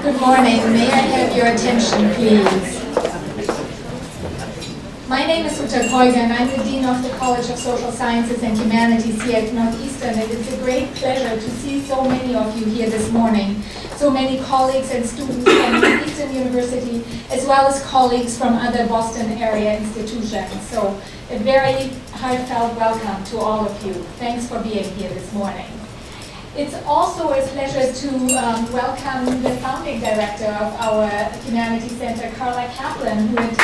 Good morning. May I have your attention, please? My name is Uta Koiga, and I'm the Dean of the College of Social Sciences and Humanities here at Northeastern. And it's a great pleasure to see so many of you here this morning. So many colleagues and students from Northeastern University, as well as colleagues from other Boston area institutions. So a very heartfelt welcome to all of you. Thanks for being here this morning. It's also a pleasure to welcome the founding director of our Humanities Center, Carla Kaplan, who in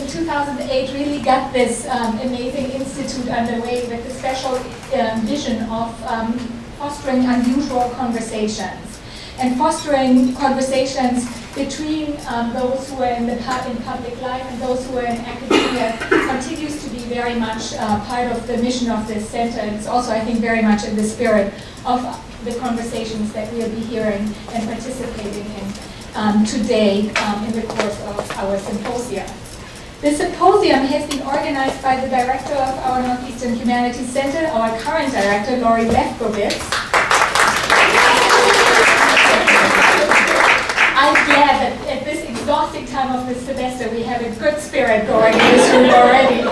2008 really got this amazing institute underway with the special vision of fostering unusual conversations and fostering conversations between those who are in public life and those who are in academia continues to be very much part of the mission of this center. And it's also, I think, very much in the spirit of the conversations that we'll be hearing and participating in today in the course of our symposium. The symposium has been organized by the director of our Northeastern Humanities Center, our current director, Lori Lefkowitz. I'm glad that at this exhausting time of the semester we have a good spirit going in this room already.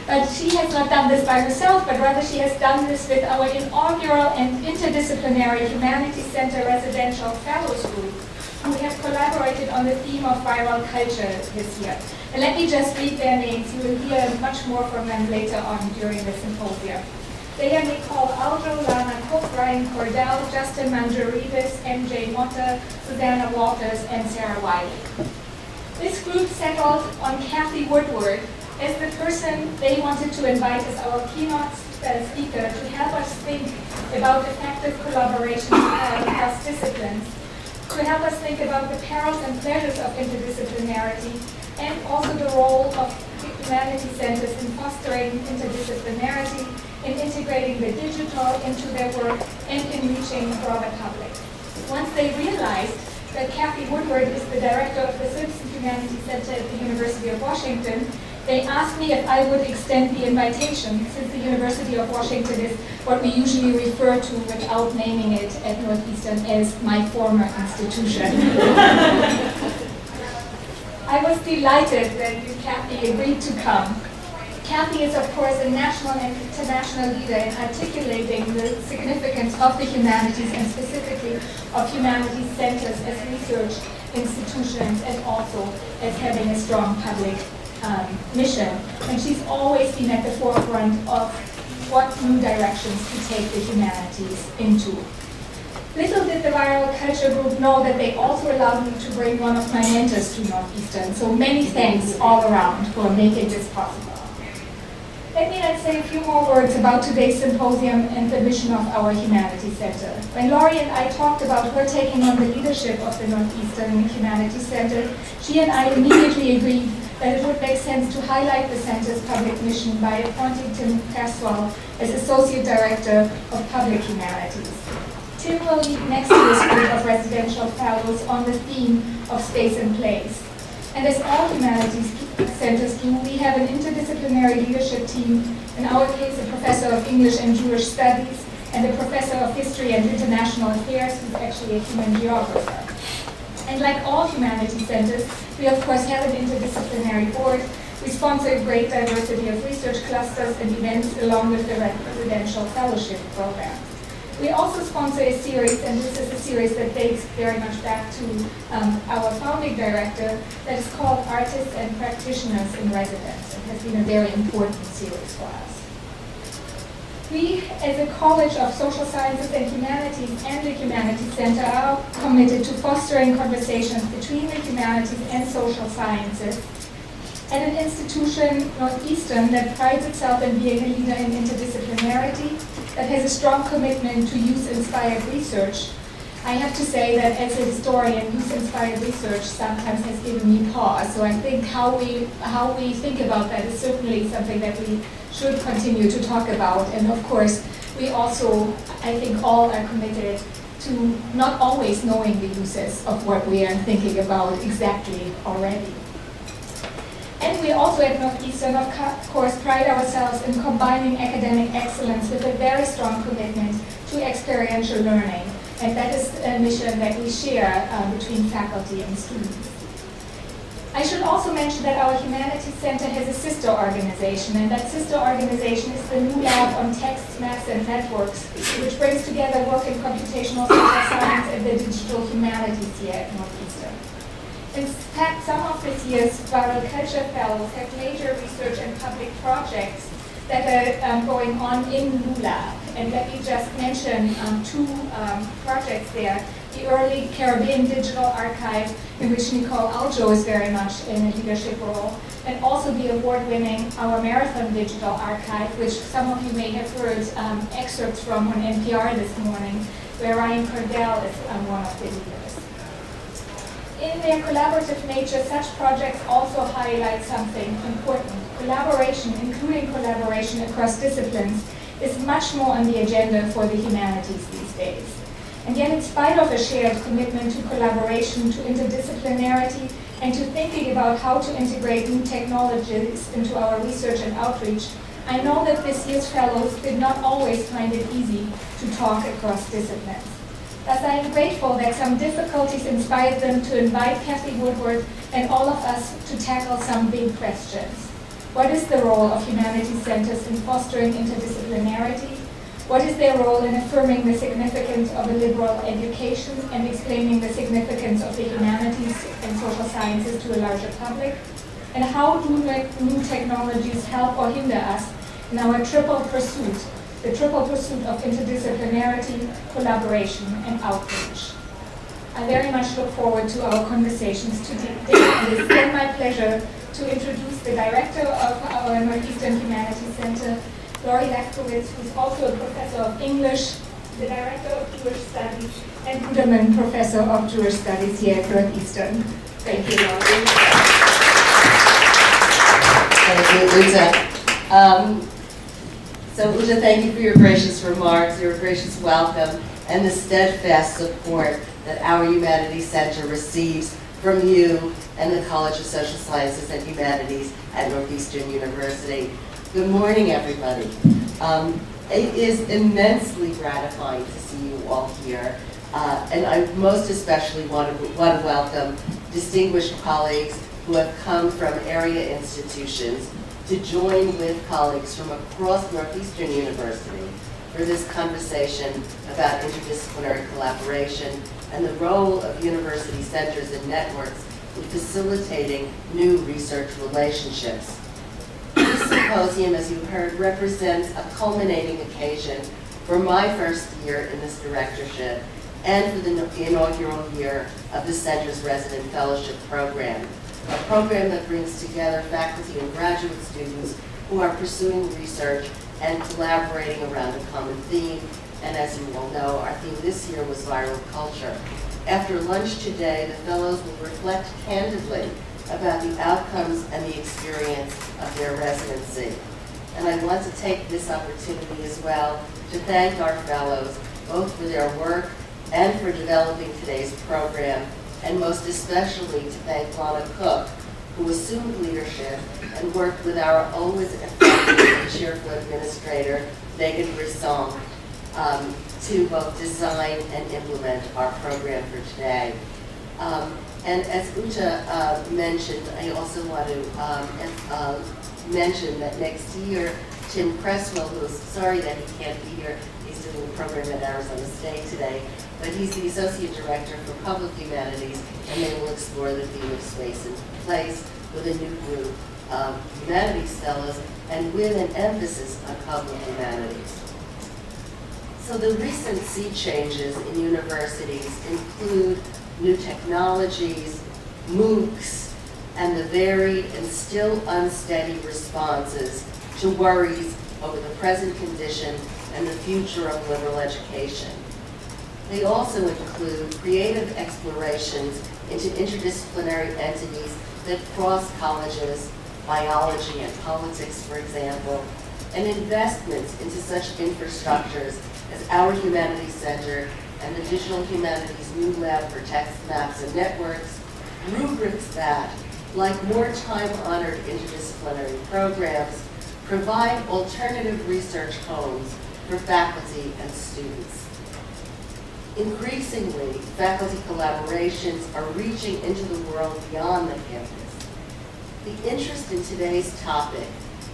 But she has not done this by herself, but rather she has done this with our inaugural and interdisciplinary Humanities Center Residential Fellows Group, who have collaborated on the theme of viral culture this year. And let me just read their names. You will hear much more from them later on during the symposium. They are Nicole Aldo, Lana Cook, Ryan Cordell, Justin Mangeridis, MJ Motta, Susanna Walters, and Sarah Wiley. This group settled on Kathleen Woodward as the person they wanted to invite as our keynote speaker to help us think about effective collaboration across disciplines, to help us think about the perils and pleasures of interdisciplinarity, and also the role of humanities centers in fostering interdisciplinarity, in integrating the digital into their work, and in reaching the broader public. Once they realized that Kathleen Woodward is the director of the Simpson Humanities Center at the University of Washington, they asked me if I would extend the invitation, since the University of Washington is what we usually refer to without naming it at Northeastern as my former institution. I was delighted that Kathy agreed to come. Kathy is, of course, a national and international leader in articulating the significance of the humanities and specifically of humanities centers as research institutions and also as having a strong public mission. And she's always been at the forefront of what new directions to take the humanities into. Little did the Viral Culture Group know that they also allowed me to bring one of my mentors to Northeastern. So many thanks all around for making this possible. Let me then say a few more words about today's symposium and the mission of our Humanities Center. When Lori and I talked about her taking on the leadership of the Northeastern Humanities Center, she and I immediately agreed that it would make sense to highlight the center's public mission by appointing Tim Caswell as Associate Director of Public Humanities. Tim will lead next year's group of residential fellows on the theme of space and place. And as all humanities centers do, we have an interdisciplinary leadership team, in our case a professor of English and Jewish Studies, and a professor of History and International Affairs who's actually a human geographer. And like all humanities centers, we of course have an interdisciplinary board. We sponsor a great diversity of research clusters and events along with the residential fellowship program. We also sponsor a series, and this is a series that dates very much back to our founding director, that is called Artists and Practitioners in Residence. It has been a very important series for us. We, as a College of Social Sciences and Humanities and the Humanities Center, are committed to fostering conversations between the humanities and social sciences at an institution, Northeastern, that prides itself in being a leader in interdisciplinarity, that has a strong commitment to youth-inspired research. I have to say that as a historian, youth-inspired research sometimes has given me pause. So I think how we think about that is certainly something that we should continue to talk about. And of course, we also, I think all are committed to not always knowing the uses of what we are thinking about exactly already. And And we also at Northeastern, of course, pride ourselves in combining academic excellence with a very strong commitment to experiential learning. And that is a mission that we share between faculty and students. I should also mention that our Humanities Center has a sister organization, and that sister organization is the new lab on texts, maps, and networks, which brings together work in computational social science and the digital humanities here at Northeastern. In fact, some of this year's Viral Culture Fellows have major research and public projects that are going on in LULAB. And let me just mention two projects there. The early Caribbean Digital Archive, in which Nicole Aljo is very much in a leadership role, and also the award-winning Our Marathon Digital Archive, which some of you may have heard excerpts from on NPR this morning, where Ryan Cordell is one of the leaders. In their collaborative nature, such projects also highlight something important. Collaboration, including collaboration across disciplines, is much more on the agenda for the humanities these days. And yet, in spite of a shared commitment to collaboration, to interdisciplinarity, and to thinking about how to integrate new technologies into our research and outreach, I know that this year's fellows did not always find it easy to talk across disciplines. Thus, I am grateful that some difficulties inspired them to invite Kathleen Woodward and all of us to tackle some big questions. What is the role of humanities centers in fostering interdisciplinarity? What is their role in affirming the significance of a liberal education and explaining the significance of the humanities and social sciences to a larger public? And how do new technologies help or hinder us in our triple pursuit, the triple pursuit of interdisciplinarity, collaboration, and outreach? I very much look forward to our conversations today. It is then my pleasure to introduce the director of our Northeastern Humanities Center, Lori Lefkowitz, who's also a professor of English, the director of Jewish Studies, and Ruderman Professor of Jewish Studies here at Northeastern. Thank you, Lori. Thank you, Uta. So Uta, thank you for your gracious remarks, your gracious welcome, and the steadfast support that our Humanities Center receives from you and the College of Social Sciences and Humanities at Northeastern University. Good morning, everybody. It is immensely gratifying to see you all here, and I most especially want to welcome distinguished colleagues who have come from area institutions to join with colleagues from across Northeastern University for this conversation about interdisciplinary collaboration and the role of university centers and networks in facilitating new research relationships. This symposium, as you heard, represents a culminating occasion for my first year in this directorship and for the inaugural year of the Center's Resident Fellowship Program, a program that brings together faculty and graduate students who are pursuing research and collaborating around a common theme. And as you all know, our theme this year was viral culture. After lunch today, the fellows will reflect candidly about the outcomes and the experience of their residency. And I want to take this opportunity as well to thank our fellows, both for their work and for developing today's program, and most especially to thank Lana Cook, who assumed leadership and worked with our always effective and cheerful administrator, Megan Brisson, to both design and implement our program for today. And as Uta mentioned, I also want to mention that next year, Tim Cresswell, who is sorry that he can't be here, he's doing a program at Arizona State today, but he's the Associate Director for Public Humanities, and they will explore the theme of space and place with a new group of humanities fellows and with an emphasis on public humanities. So the recent sea changes in universities include new technologies, MOOCs, and the varied and still unsteady responses to worries over the present condition and the future of liberal education. They also include creative explorations into interdisciplinary entities that cross colleges, biology and politics, for example, and investments into such infrastructures as our Humanities Center and the Digital Humanities New Lab for Text, Maps, and Networks, rubrics that, like more time-honored interdisciplinary programs, provide alternative research homes for faculty and students. Increasingly, faculty collaborations are reaching into the world beyond the campus. The interest in today's topic,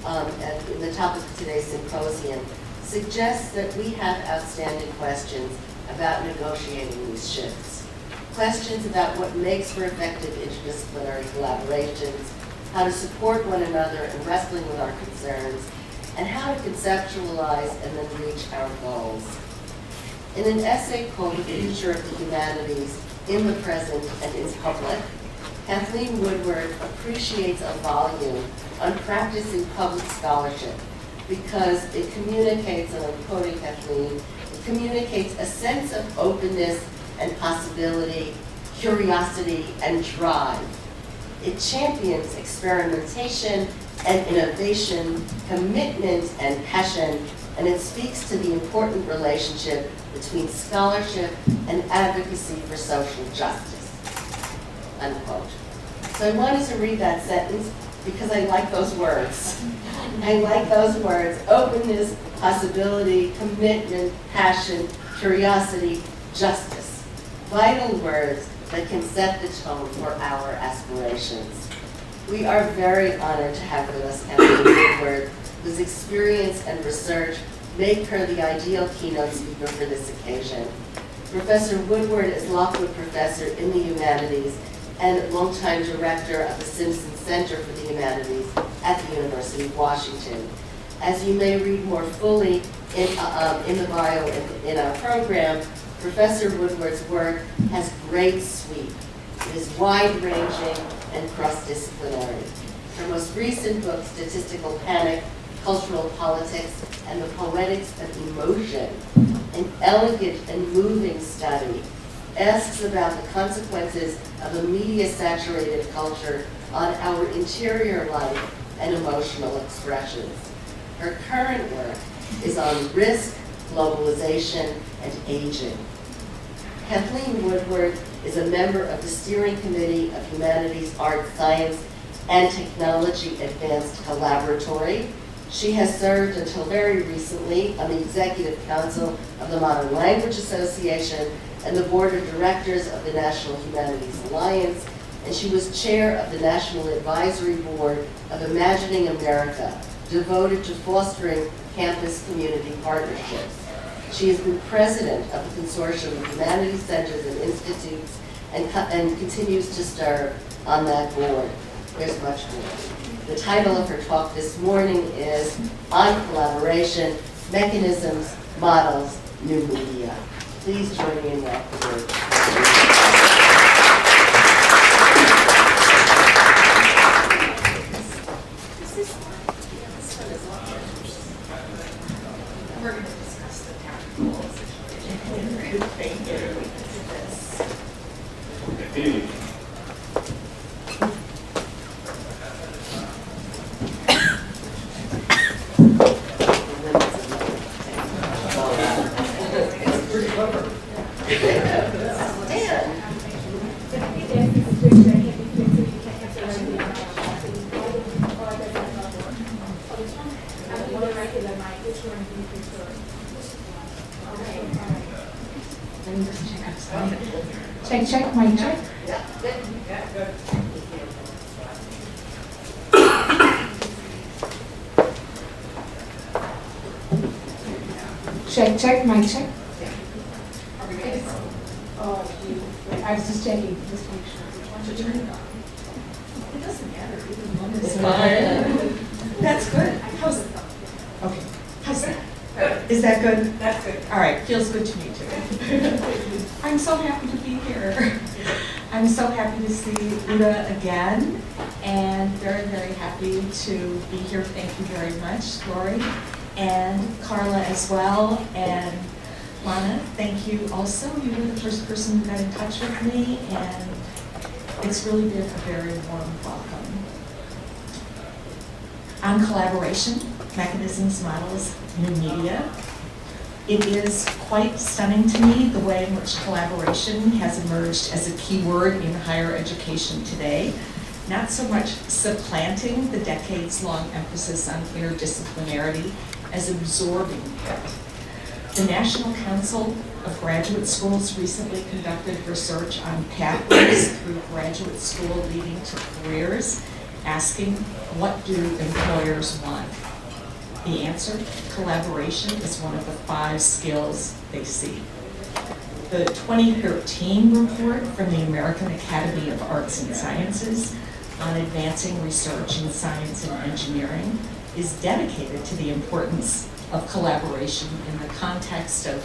and in the topic of today's symposium, suggests that we have outstanding questions about negotiating these shifts. Questions about what makes for effective interdisciplinary collaborations, how to support one another in wrestling with our concerns, and how to conceptualize and then reach our goals. In an essay called The Future of the Humanities in the Present and in Public, Kathleen Woodward appreciates a volume on practicing public scholarship because it communicates, and I'm quoting Kathleen, it communicates a sense of openness and possibility, curiosity, and drive. It champions experimentation and innovation, commitment and passion, and it speaks to the important relationship between scholarship and advocacy for social justice, unquote. So I wanted to read that sentence because I like those words. I like those words: openness, possibility, commitment, passion, curiosity, justice. Vital words that can set the tone for our aspirations. We are very honored to have with us Kathleen Woodward, whose experience and research make her the ideal keynote speaker for this occasion. Professor Woodward is Lockwood Professor in the Humanities and longtime director of the Simpson Center for the Humanities at the University of Washington. As you may read more fully in the bio in our program, Professor Woodward's work has great sweep. It is wide-ranging and cross-disciplinary. Her most recent book, Statistical Panic, Cultural Politics, and the Poetics of Emotion, an elegant and moving study, asks about the consequences of a media-saturated culture on our interior life and emotional expressions. Her current work is on risk, globalization, and aging. Kathleen Woodward is a member of the Steering Committee of Humanities, Art, Science, and Technology Advanced Collaboratory. She has served until very recently on the Executive Council of the Modern Language Association and the Board of Directors of the National Humanities Alliance, and she was chair of the National Advisory Board of Imagining America, devoted to fostering campus community partnerships. She has been president of the Consortium of Humanities Centers and Institutes and continues to serve on that board. There's much more. The title of her talk this morning is On Collaboration, Mechanisms, Models, New Media. Please join me in welcoming her. Check, mic check. Check, mic check. I was just checking, just to make sure. Why don't you turn it on? It doesn't matter, either one is fine. That's good. How's it? Okay, how's that? Is that good? That's good. All right, feels good to me too. I'm so happy to be here. I'm so happy to see Uda again, and very, very happy to be here. Thank you very much, Lori, and Carla as well, and Lana, thank you also. You were the first person who got in touch with me, and it's really been a very warm welcome. On collaboration, mechanisms, models, new media. It is quite stunning to me the way in which collaboration has emerged as a key word in higher education today. not so much supplanting the decades-long emphasis on interdisciplinarity as absorbing it. The National Council of Graduate Schools recently conducted research on pathways through graduate school leading to careers, asking, what do employers want? The answer, collaboration, is one of the 5 skills they seek. The 2013 report from the American Academy of Arts and Sciences on advancing research in science and engineering is dedicated to the importance of collaboration in the context of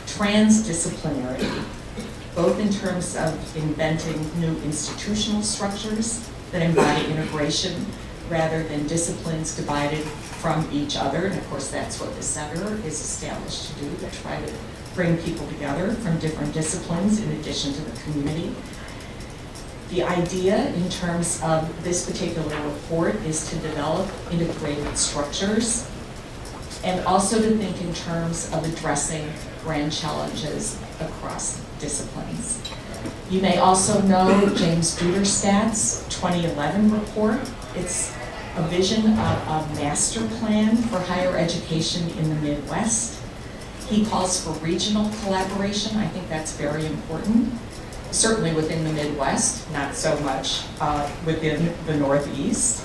transdisciplinarity, both in terms of inventing new institutional structures that embody integration rather than disciplines divided from each other. And of course, that's what the center is established to do, to try to bring people together from different disciplines in addition to the community. The idea in terms of this particular report is to develop integrated structures and also to think in terms of addressing grand challenges across disciplines. You may also know James Duderstadt's 2011 report. It's a vision of a master plan for higher education in the Midwest. He calls for regional collaboration. I think that's very important. Certainly within the Midwest, not so much within the Northeast.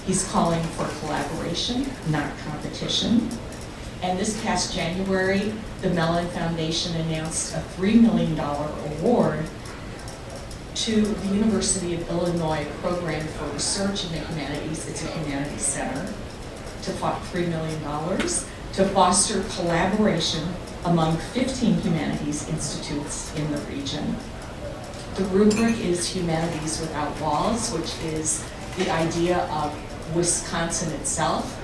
He's calling for collaboration, not competition. And this past January, the Mellon Foundation announced a $3 million award to the University of Illinois Program for Research in the Humanities. It's a humanities center, to $3 million to foster collaboration among 15 humanities institutes in the region. The rubric is Humanities Without Walls, which is the idea of Wisconsin itself,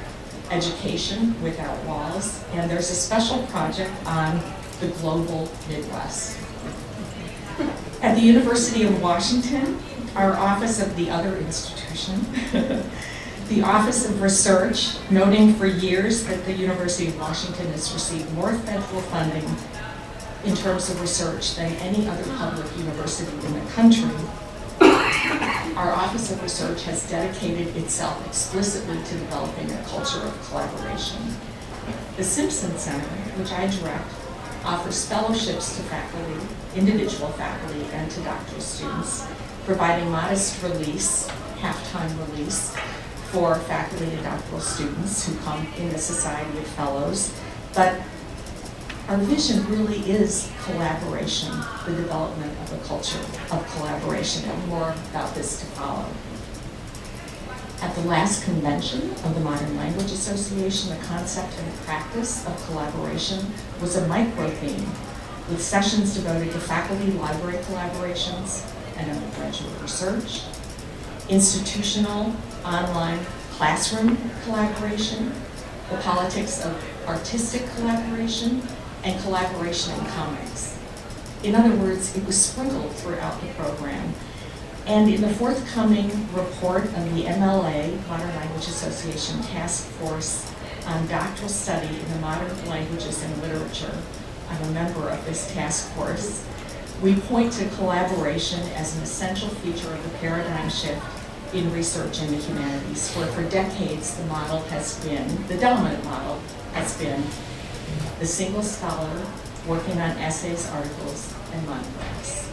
education without walls, and there's a special project on the global Midwest. At the University of Washington, our Office of the Other Institution, the Office of Research, noting for years that the University of Washington has received more federal funding in terms of research than any other public university in the country, our Office of Research has dedicated itself explicitly to developing a culture of collaboration. The Simpson Center, which I direct, offers fellowships to faculty, individual faculty, and to doctoral students, providing modest release, half-time release, for faculty and doctoral students who come in the Society of Fellows. But our vision really is collaboration, the development of a culture of collaboration, and more about this to follow. At the last convention of the Modern Language Association, the concept and practice of collaboration was a micro-theme, with sessions devoted to faculty-library collaborations and undergraduate research, institutional, online, classroom collaboration, the politics of artistic collaboration, and collaboration in comics. In other words, it was sprinkled throughout the program. And in the forthcoming report of the MLA, Modern Language Association Task Force on Doctoral Study in the Modern Languages and Literature, I'm a member of this task force, we point to collaboration as an essential feature of the paradigm shift in research in the humanities, where for decades the model has been, the dominant model has been the single scholar working on essays, articles, and monographs.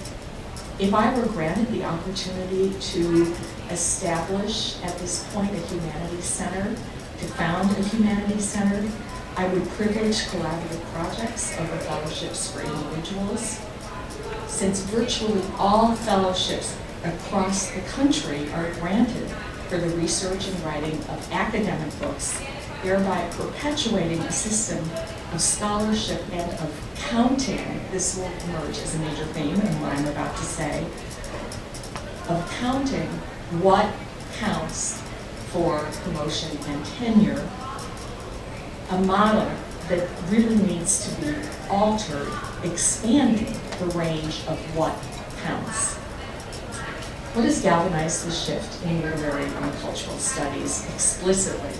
If I were granted the opportunity to establish at this point a humanities center, to found a humanities center, I would privilege collaborative projects over fellowships for individuals. Since virtually all fellowships across the country are granted for the research and writing of academic books, thereby perpetuating a system of scholarship and of counting, this will emerge as a major theme in what I'm about to say, of counting what counts for promotion and tenure, a model that really needs to be altered, expanding the range of what counts. What has galvanized the shift in literary and cultural studies explicitly?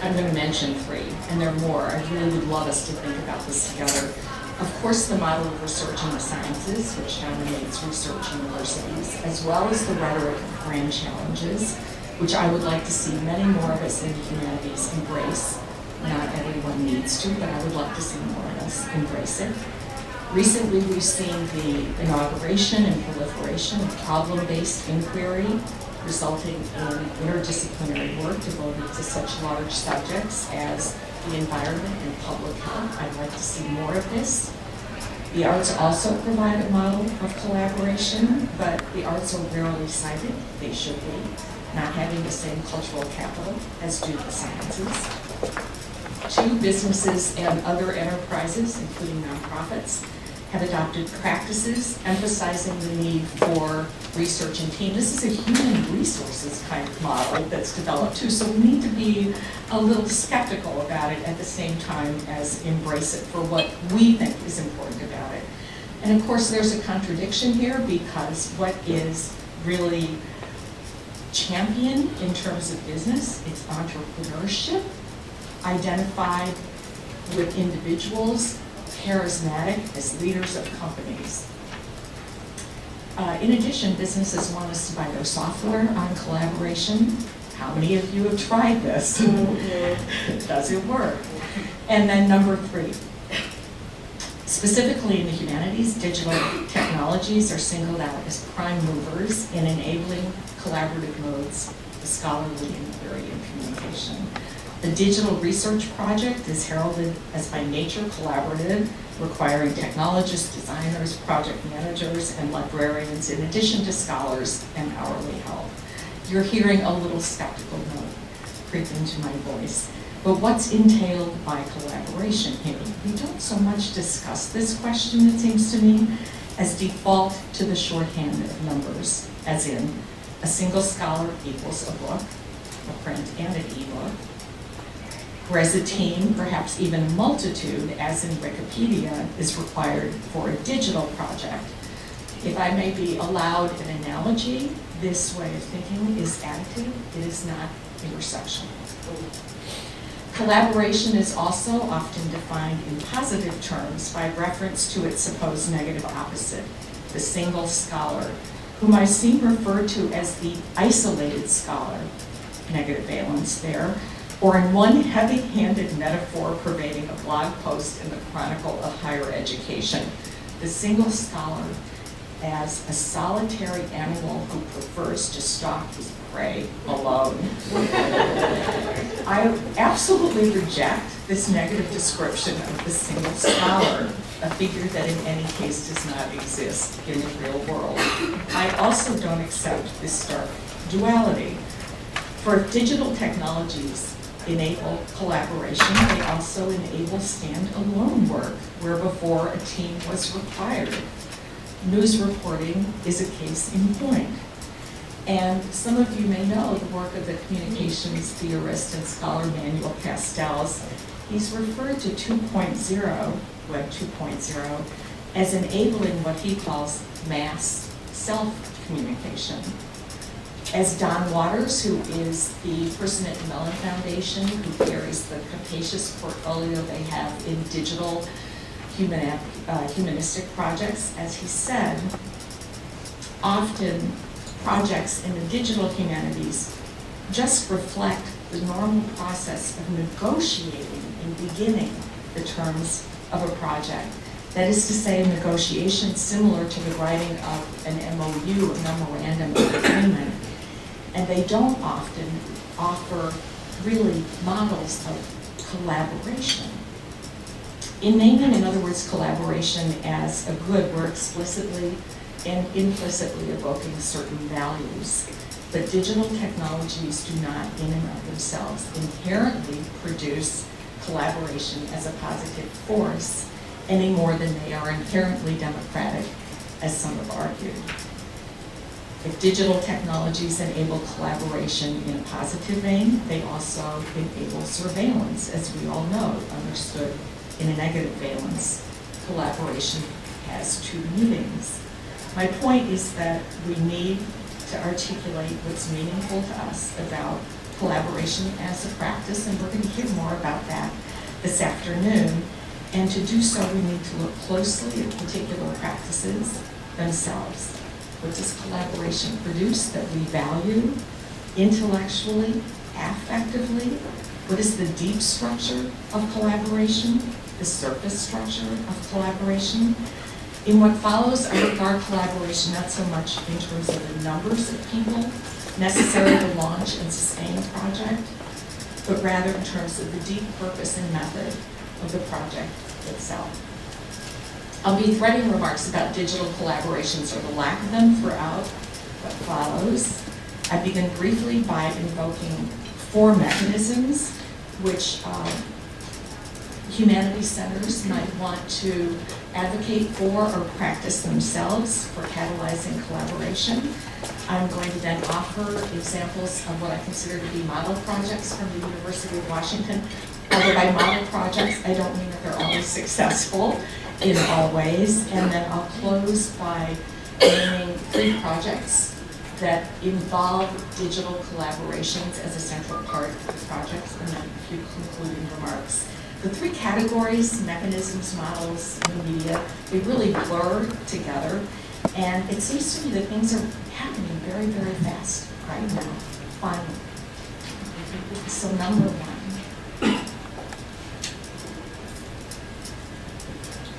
I'm going to mention three, and there are more. I really would love us to think about this together. Of course, the model of research in the sciences, which dominates research universities, as well as the rhetoric of grand challenges, which I would like to see many more of us in the humanities embrace. Not everyone needs to, but I would like to see more of us embrace it. Recently, we've seen the inauguration and proliferation of problem-based inquiry, resulting in interdisciplinary work devoted to such large subjects as the environment and public health. I'd like to see more of this. The arts also provide a model of collaboration, but the arts are rarely cited. They should be, not having the same cultural capital as do the sciences. Two, businesses and other enterprises, including nonprofits, have adopted practices emphasizing the need for research and team. This is a human resources kind of model that's developed too, so we need to be a little skeptical about it at the same time as embrace it for what we think is important about it. And of course, there's a contradiction here, because what is really championed in terms of business, it's entrepreneurship, identified with individuals, charismatic as leaders of companies. In addition, businesses want us to buy their software on collaboration. How many of you have tried this? Does it work? And then number three, specifically in the humanities, digital technologies are singled out as prime movers in enabling collaborative modes of scholarly inquiry and communication. The digital research project is heralded as by nature collaborative, requiring technologists, designers, project managers, and librarians, in addition to scholars and hourly help. You're hearing a little skeptical note creep into my voice. But what's entailed by collaboration here? We don't so much discuss this question, it seems to me, as default to the shorthand of numbers, as in a single scholar equals a book, a print and an ebook. Whereas a team, perhaps even a multitude, as in Wikipedia, is required for a digital project. If I may be allowed an analogy, this way of thinking is additive, it is not intersectional. Collaboration is also often defined in positive terms by reference to its supposed negative opposite, the single scholar, whom I've seen referred to as the isolated scholar, negative valence there, or in one heavy-handed metaphor pervading a blog post in the Chronicle of Higher Education, the single scholar as a solitary animal who prefers to stalk his prey alone. I absolutely reject this negative description of the single scholar, a figure that in any case does not exist in the real world. I also don't accept this stark duality. For if digital technologies enable collaboration, they also enable stand-alone work, where before a team was required. News reporting is a case in point. And some of you may know the work of the communications theorist and scholar Manuel Castells. He's referred to 2.0, Web 2.0, as enabling what he calls mass self-communication. As Don Waters, who is the person at the Mellon Foundation, who carries the capacious portfolio they have in digital humanistic projects, as he said, often projects in the digital humanities just reflect the normal process of negotiating and beginning the terms of a project. That is to say, negotiations similar to the writing of an MOU, a memorandum of agreement, and they don't often offer really models of collaboration. In naming, in other words, collaboration as a good, we're explicitly and implicitly evoking certain values. But digital technologies do not, in and of themselves, inherently produce collaboration as a positive force any more than they are inherently democratic, as some have argued. If digital technologies enable collaboration in a positive vein, they also enable surveillance, as we all know, understood in a negative valence. Collaboration has two meanings. My point is that we need to articulate what's meaningful to us about collaboration as a practice, and we're going to hear more about that this afternoon. And to do so, we need to look closely at particular practices themselves. What does collaboration produce that we value intellectually, affectively? What is the deep structure of collaboration, the surface structure of collaboration? In what follows, I regard collaboration not so much in terms of the numbers of people necessary to launch and sustain a project, but rather in terms of the deep purpose and method of the project itself. I'll be threading remarks about digital collaborations or the lack of them throughout what follows. I begin briefly by invoking 4 mechanisms which humanities centers might want to advocate for or practice themselves for catalyzing collaboration. I'm going to then offer examples of what I consider to be model projects from the University of Washington. Although by model projects, I don't mean that they're always successful in all ways. And then I'll close by naming 3 projects that involve digital collaborations as a central part of the projects, and then a few concluding remarks. The 3 categories, mechanisms, models, and media, they really blur together. And it seems to me that things are happening very, very fast right now, finally. So number 1.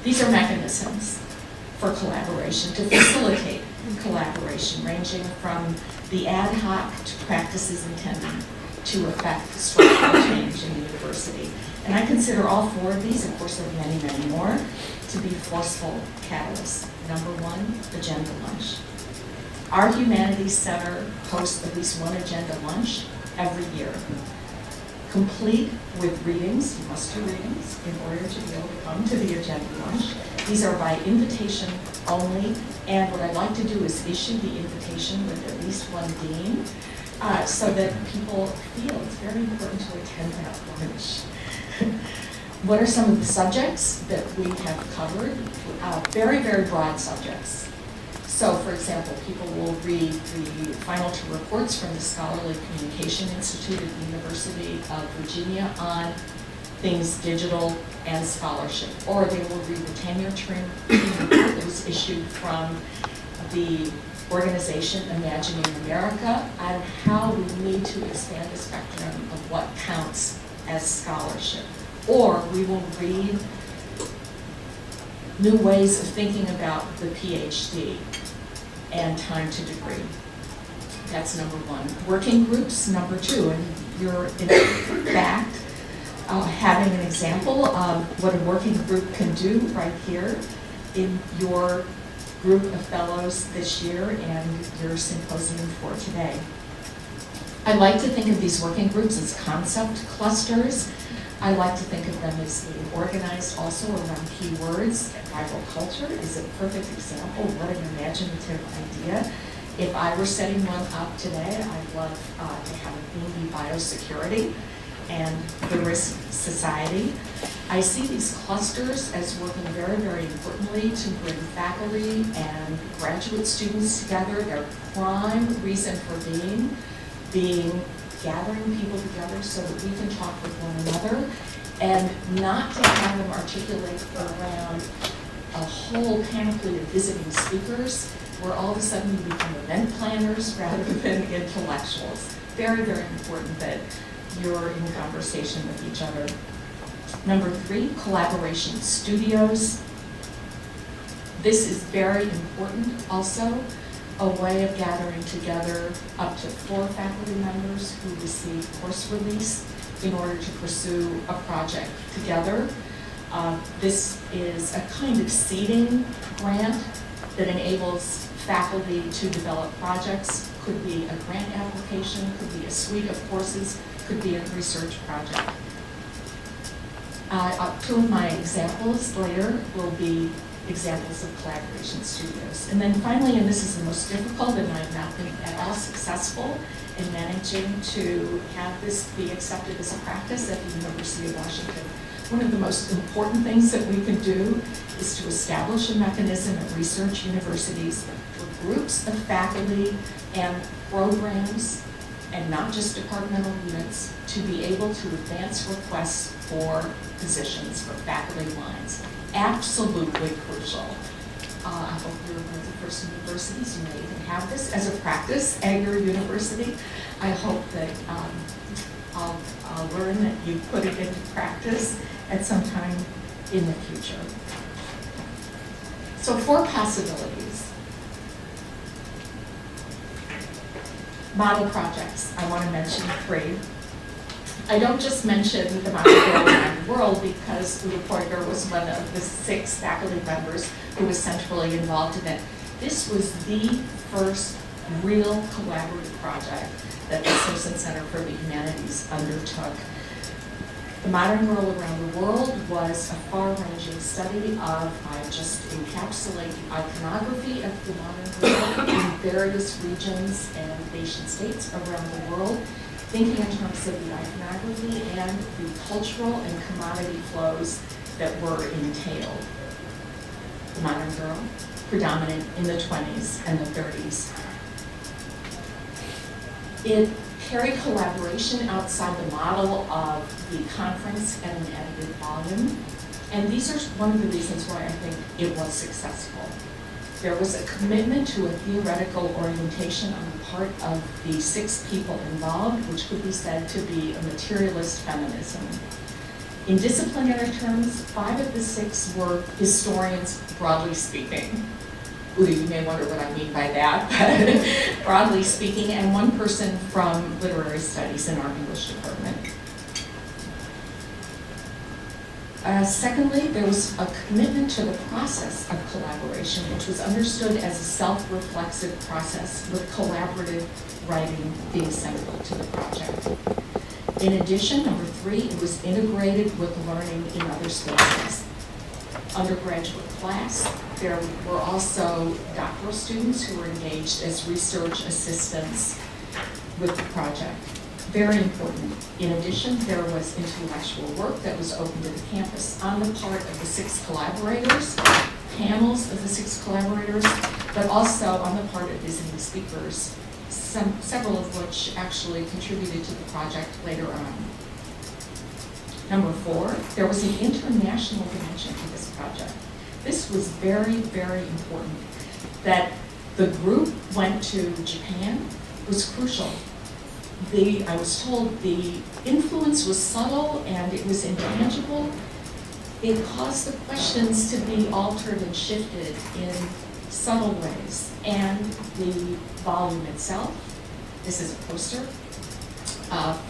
These are mechanisms for collaboration, to facilitate collaboration, ranging from the ad hoc to practices intended to affect structural change in the university. And I consider all 4 of these, of course there are many, many more, to be forceful catalysts. Number 1, agenda lunch. Our Humanities Center hosts at least 1 agenda lunch every year, complete with readings. You must do readings in order to be able to come to the agenda lunch. These are by invitation only, and what I'd like to do is issue the invitation with at least 1 dean, so that people feel it's very important to attend that lunch. What are some of the subjects that we have covered? Very, very broad subjects. So, for example, people will read the final 2 reports from the Scholarly Communication Institute at the University of Virginia on things digital and scholarship. Or they will read the tenure train report that was issued from the organization Imagining America on how we need to expand the spectrum of what counts as scholarship. Or we will read new ways of thinking about the PhD and time to degree. That's number 1. Working groups, number 2, and you're in fact having an example of what a working group can do right here in your group of fellows this year and your symposium for today. I like to think of these working groups as concept clusters. I like to think of them as being organized also around keywords. Viral culture is a perfect example. What an imaginative idea. If I were setting one up today, I'd love to have a theme be biosecurity and the risk society. I see these clusters as working very, very importantly to bring faculty and graduate students together. Their prime reason for being gathering people together so that we can talk with one another, and not to have them articulate around a whole panoply of visiting speakers where all of a sudden we become event planners rather than intellectuals. Very, very important that you're in conversation with each other. Number 3, collaboration studios. This is very important also. A way of gathering together up to 4 faculty members who receive course release in order to pursue a project together. This is a kind of seeding grant that enables faculty to develop projects. Could be a grant application, could be a suite of courses, could be a research project. 2 of my examples later will be examples of collaboration studios. And then finally, and this is the most difficult, and I've not been at all successful in managing to have this be accepted as a practice at the University of Washington. One of the most important things that we can do is to establish a mechanism at research universities for groups of faculty and programs and not just departmental units, to be able to advance requests for positions for faculty lines. Absolutely crucial. I hope you're one of the first universities, you may even have this as a practice at your university. I hope that I'll learn that you put it into practice at some time in the future. So 4 possibilities. Model projects, I want to mention 3. I don't just mention the model girl around the world because the reporter was one of the 6 faculty members who was centrally involved in it. This was the first real collaborative project that the Simpson Center for the Humanities undertook. The Modern Girl Around the World was a far-ranging study of, I just encapsulate the iconography of the modern world in various regions and nation states around the world, thinking in terms of the iconography and the cultural and commodity flows that were entailed. The modern girl, predominant in the 20s and the 30s. It carried collaboration outside the model of the conference and an edited volume. And these are one of the reasons why I think it was successful. There was a commitment to a theoretical orientation on the part of the 6 people involved, which could be said to be a materialist feminism. In disciplinary terms, 5 of the 6 were historians, broadly speaking. Ooh, you may wonder what I mean by that, but broadly speaking, and 1 person from literary studies in our English department. Secondly, there was a commitment to the process of collaboration, which was understood as a self-reflexive process with collaborative writing being central to the project. In addition, number 3, it was integrated with learning in other spaces. Undergraduate class, there were also doctoral students who were engaged as research assistants with the project. Very important. In addition, there was intellectual work that was open to the campus on the part of the 6 collaborators, panels of the 6 collaborators, but also on the part of visiting speakers, several of which actually contributed to the project later on. Number 4, there was an international dimension to this project. This was very, very important. That the group went to Japan was crucial. I was told the influence was subtle and it was intangible. It caused the questions to be altered and shifted in subtle ways. And the volume itself, this is a poster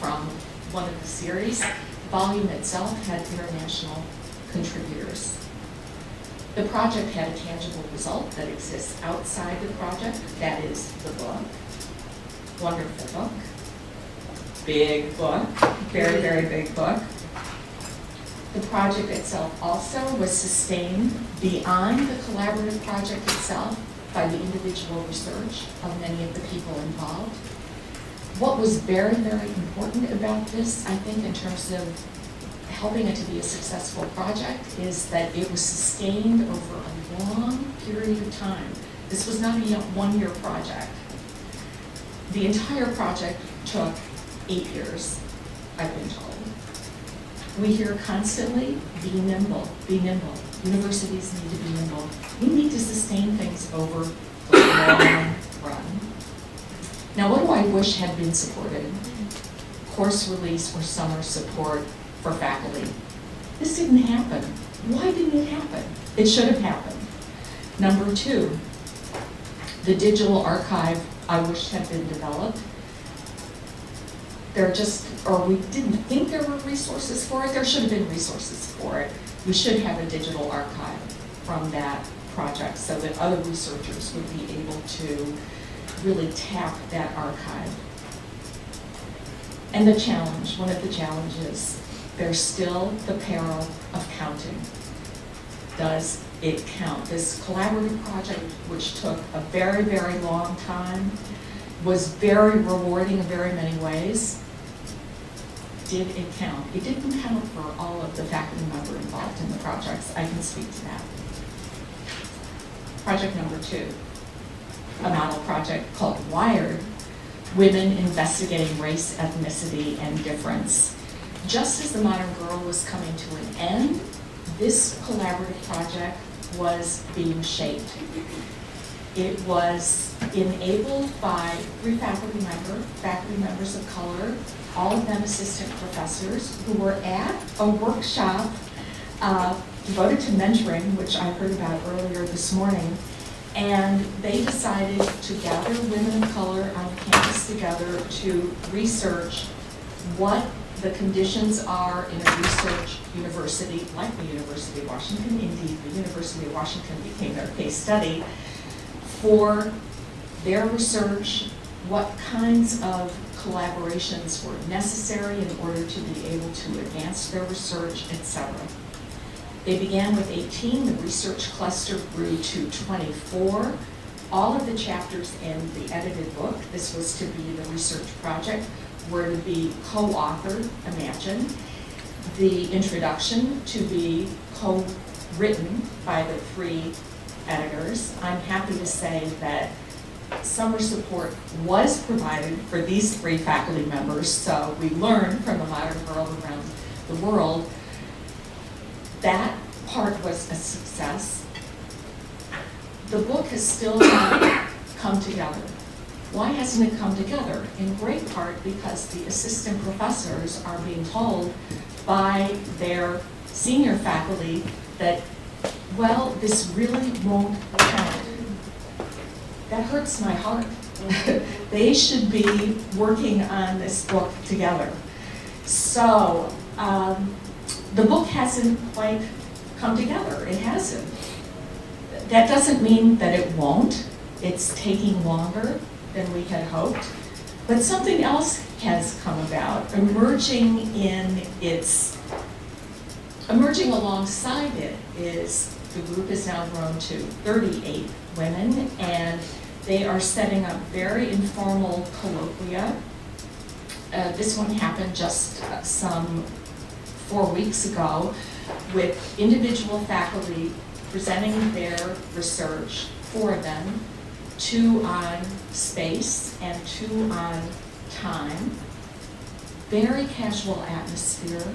from one of the series. The volume itself had international contributors. The project had a tangible result that exists outside the project, that is the book. Wonderful book. Big book, very, very big book. The project itself also was sustained beyond the collaborative project itself by the individual research of many of the people involved. What was very, very important about this, I think, in terms of helping it to be a successful project, is that it was sustained over a long period of time. This was not a 1-year project. The entire project took 8 years, I've been told. We hear constantly, be nimble, be nimble. Universities need to be nimble. We need to sustain things over the long run. Now, what do I wish had been supported? Course release or summer support for faculty. This didn't happen. Why didn't it happen? It should have happened. Number 2, the digital archive I wish had been developed. We didn't think there were resources for it. There should have been resources for it. We should have a digital archive from that project so that other researchers would be able to really tap that archive. And the challenge, one of the challenges, there's still the peril of counting. Does it count? This collaborative project, which took a very, very long time, was very rewarding in very many ways. Did it count? It didn't count for all of the faculty members involved in the projects. I can speak to that. Project number 2, a model project called Wired, Women Investigating Race, Ethnicity, and Difference. Just as The Modern Girl was coming to an end, this collaborative project was being shaped. It was enabled by 3 faculty members of color, all of them assistant professors, who were at a workshop devoted to mentoring, which I heard about earlier this morning. And they decided to gather women of color on campus together to research what the conditions are in a research university like the University of Washington. Indeed, the University of Washington became their case study for their research, what kinds of collaborations were necessary in order to be able to advance their research, etc. They began with 18, the research cluster grew to 24. All of the chapters in the edited book, this was to be the research project, were to be co-authored, imagine. The introduction to be co-written by the 3 editors. I'm happy to say that summer support was provided for these 3 faculty members, so we learned from The Modern Girl around the world. That part was a success. The book has still not come together. Why hasn't it come together? In great part because the assistant professors are being told by their senior faculty that, well, this really won't count. That hurts my heart. They should be working on this book together. So, the book hasn't quite come together. It hasn't. That doesn't mean that it won't. It's taking longer than we had hoped. But something else has come about, emerging alongside it is the group has now grown to 38 women, and they are setting up very informal colloquia. This one happened just some 4 weeks ago, with individual faculty presenting their research, 4 of them, 2 on space and 2 on time. Very casual atmosphere,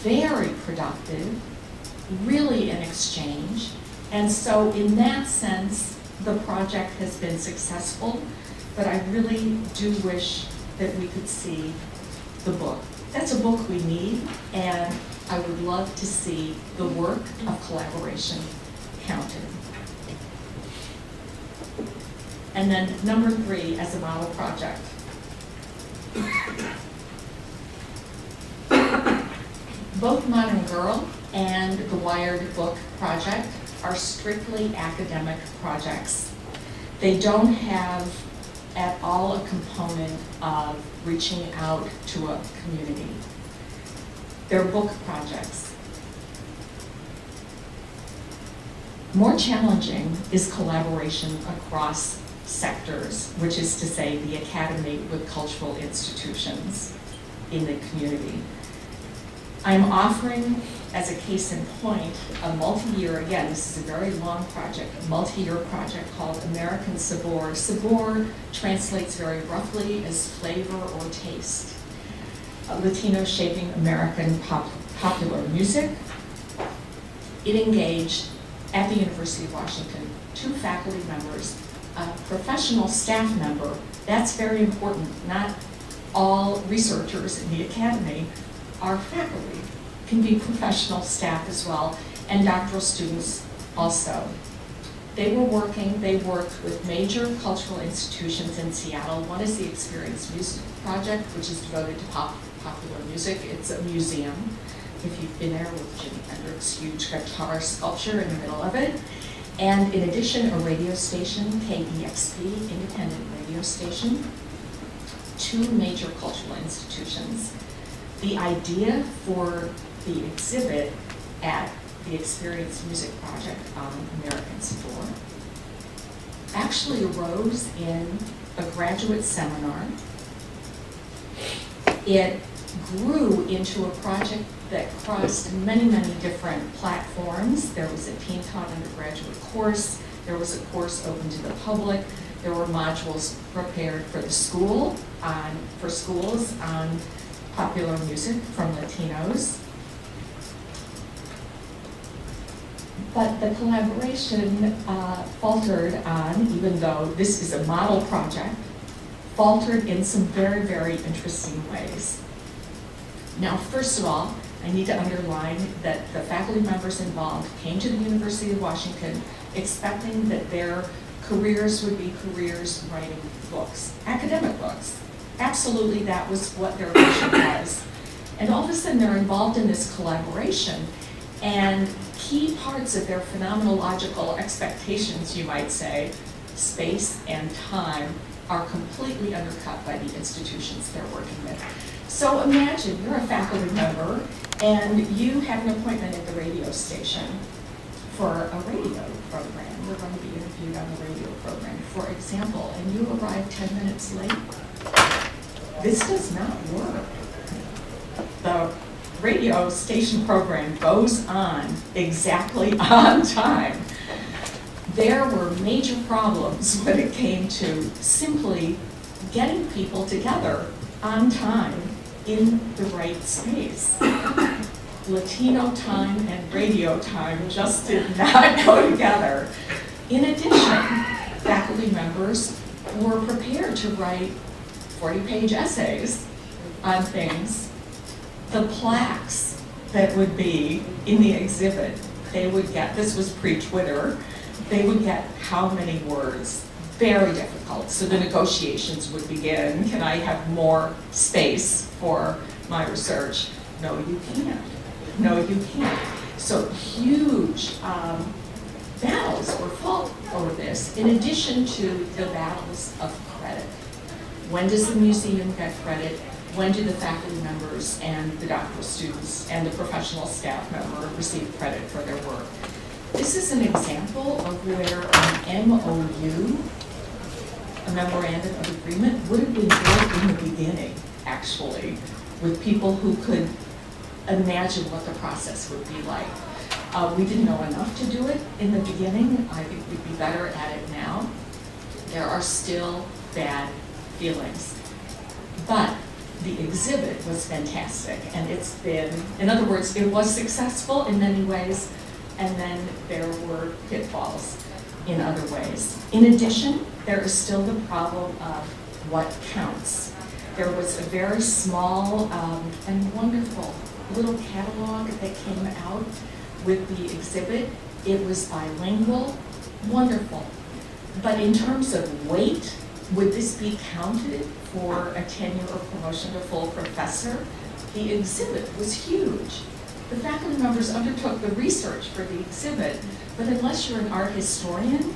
very productive, really an exchange. And so in that sense, the project has been successful, but I really do wish that we could see the book. That's a book we need, and I would love to see the work of collaboration counted. And then number 3 as a model project. Both Modern Girl and the Wired Book Project are strictly academic projects. They don't have at all a component of reaching out to a community. They're book projects. More challenging is collaboration across sectors, which is to say the academy with cultural institutions in the community. I'm offering, as a case in point, a multi-year, again, this is a very long project, a multi-year project called American Sabor. Sabor translates very roughly as flavor or taste. Latino shaping American popular music. It engaged, at the University of Washington, 2 faculty members, a professional staff member. That's very important. Not all researchers in the academy are faculty, can be professional staff as well, and doctoral students also. They worked with major cultural institutions in Seattle. One is the Experience Music Project, which is devoted to popular music. It's a museum. If you've been there with Jimi Hendrix, huge guitar sculpture in the middle of it. And in addition, a radio station, KEXP, independent radio station, 2 major cultural institutions. The idea for the exhibit at the Experience Music Project on American Sabor actually arose in a graduate seminar. It grew into a project that crossed many, many different platforms. There was a teen taught undergraduate course. There was a course open to the public. There were modules prepared for the school, for schools on popular music from Latinos. But the collaboration faltered on, even though this is a model project, faltered in some very, very interesting ways. Now, first of all, I need to underline that the faculty members involved came to the University of Washington expecting that their careers would be careers writing books, academic books. Absolutely, that was what their vision was. And all of a sudden, they're involved in this collaboration, and key parts of their phenomenological expectations, you might say, space and time, are completely undercut by the institutions they're working with. So imagine you're a faculty member and you have an appointment at the radio station for a radio program. You're going to be interviewed on the radio program, for example, and you arrive 10 minutes late. This does not work. The radio station program goes on exactly on time. There were major problems when it came to simply getting people together on time in the right space. Latino time and radio time just did not go together. In addition, faculty members were prepared to write 40-page essays on things. The plaques that would be in the exhibit, they would get, this was pre-Twitter, they would get how many words? Very difficult. So the negotiations would begin. Can I have more space for my research? No, you can't. No, you can't. So huge battles were fought over this, in addition to the battles of credit. When does the museum get credit? When do the faculty members and the doctoral students and the professional staff member receive credit for their work? This is an example of where an MOU, a memorandum of agreement, would have been built in the beginning, actually, with people who could imagine what the process would be like. We didn't know enough to do it in the beginning. I think we'd be better at it now. There are still bad feelings. But the exhibit was fantastic, and it's been, in other words, it was successful in many ways, and then there were pitfalls in other ways. In addition, there is still the problem of what counts. There was a very small and wonderful little catalog that came out with the exhibit. It was bilingual, wonderful. But in terms of weight, would this be counted for a tenure or promotion to full professor? The exhibit was huge. The faculty members undertook the research for the exhibit, but unless you're an art historian,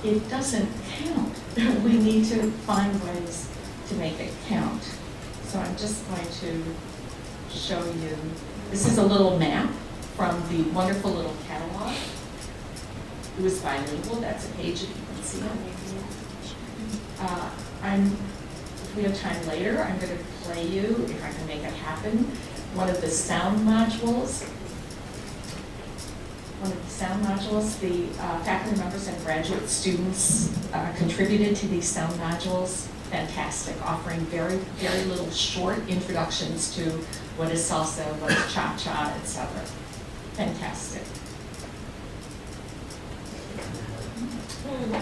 it doesn't count. We need to find ways to make it count. So I'm just going to show you, this is a little map from the wonderful little catalog. It was bilingual, that's a page that you can see. If we have time later, I'm going to play you, if I can make it happen, one of the sound modules. The faculty members and graduate students contributed to these sound modules. Fantastic, offering very, very little short introductions to what is salsa, what is cha-cha, etc. Fantastic.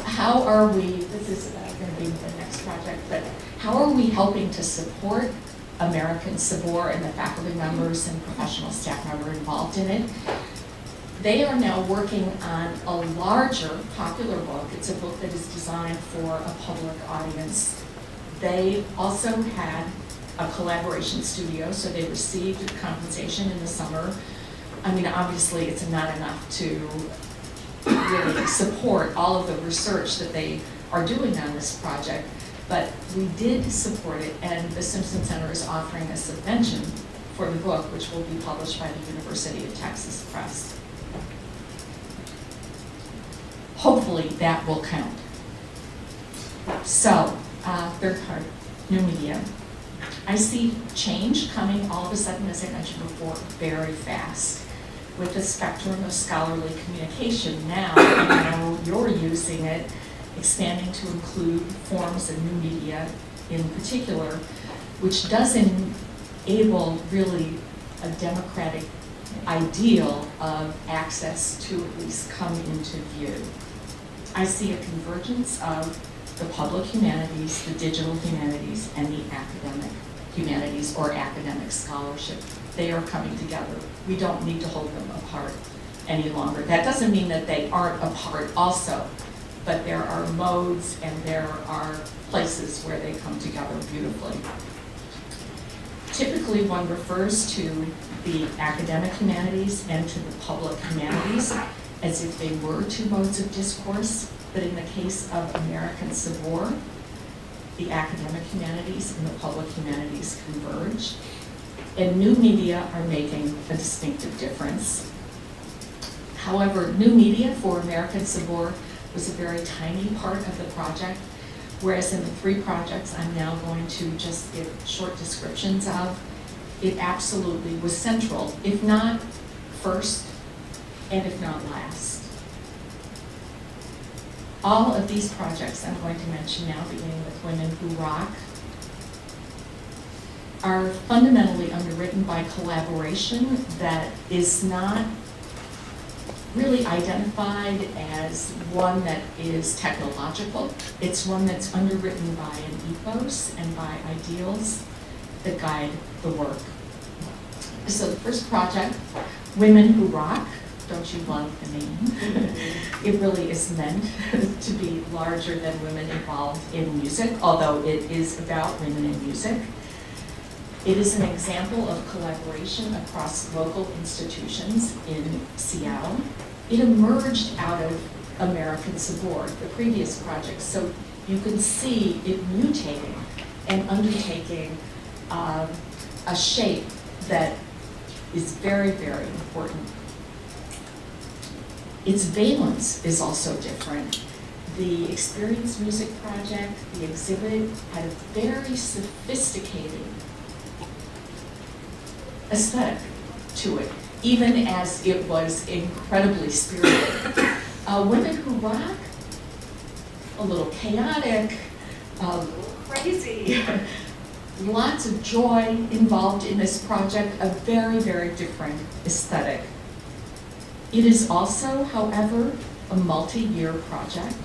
How are we, this is going to be the next project, but how are we helping to support American Sabor and the faculty members and professional staff member involved in it? They are now working on a larger popular book. It's a book that is designed for a public audience. They also had a collaboration studio, so they received compensation in the summer. I mean, obviously it's not enough to really support all of the research that they are doing on this project, but we did support it, and the Simpson Center is offering a subvention for the book, which will be published by the University of Texas Press. Hopefully that will count. So, third part, new media. I see change coming all of a sudden, as I mentioned before, very fast. With the spectrum of scholarly communication now, I know you're using it expanding to include forms of new media in particular, which does enable really a democratic ideal of access to at least come into view. I see a convergence of the public humanities, the digital humanities, and the academic humanities or academic scholarship. They are coming together. We don't need to hold them apart any longer. That doesn't mean that they aren't apart also, but there are modes and there are places where they come together beautifully. Typically, one refers to the academic humanities and to the public humanities as if they were two modes of discourse, but in the case of American Sabor, the academic humanities and the public humanities converge, and new media are making a distinctive difference. However, new media for American Sabor was a very tiny part of the project, whereas in the three projects I'm now going to just give short descriptions of, it absolutely was central, if not first, and if not last. All of these projects I'm going to mention now, beginning with Women Who Rock, are fundamentally underwritten by collaboration that is not really identified as one that is technological. It's one that's underwritten by an ethos and by ideals that guide the work. So the first project, Women Who Rock, don't you love the name? It really is meant to be larger than women involved in music, although it is about women in music. It is an example of collaboration across local institutions in Seattle. It emerged out of American Sabor, the previous project, so you can see it mutating and undertaking a shape that is very, very important. Its valence is also different. The Experience Music Project, the exhibit, had a very sophisticated aesthetic to it, even as it was incredibly spirited. Women Who Rock, a little chaotic, crazy, lots of joy involved in this project, a very, very different aesthetic. It is also, however, a multi-year project.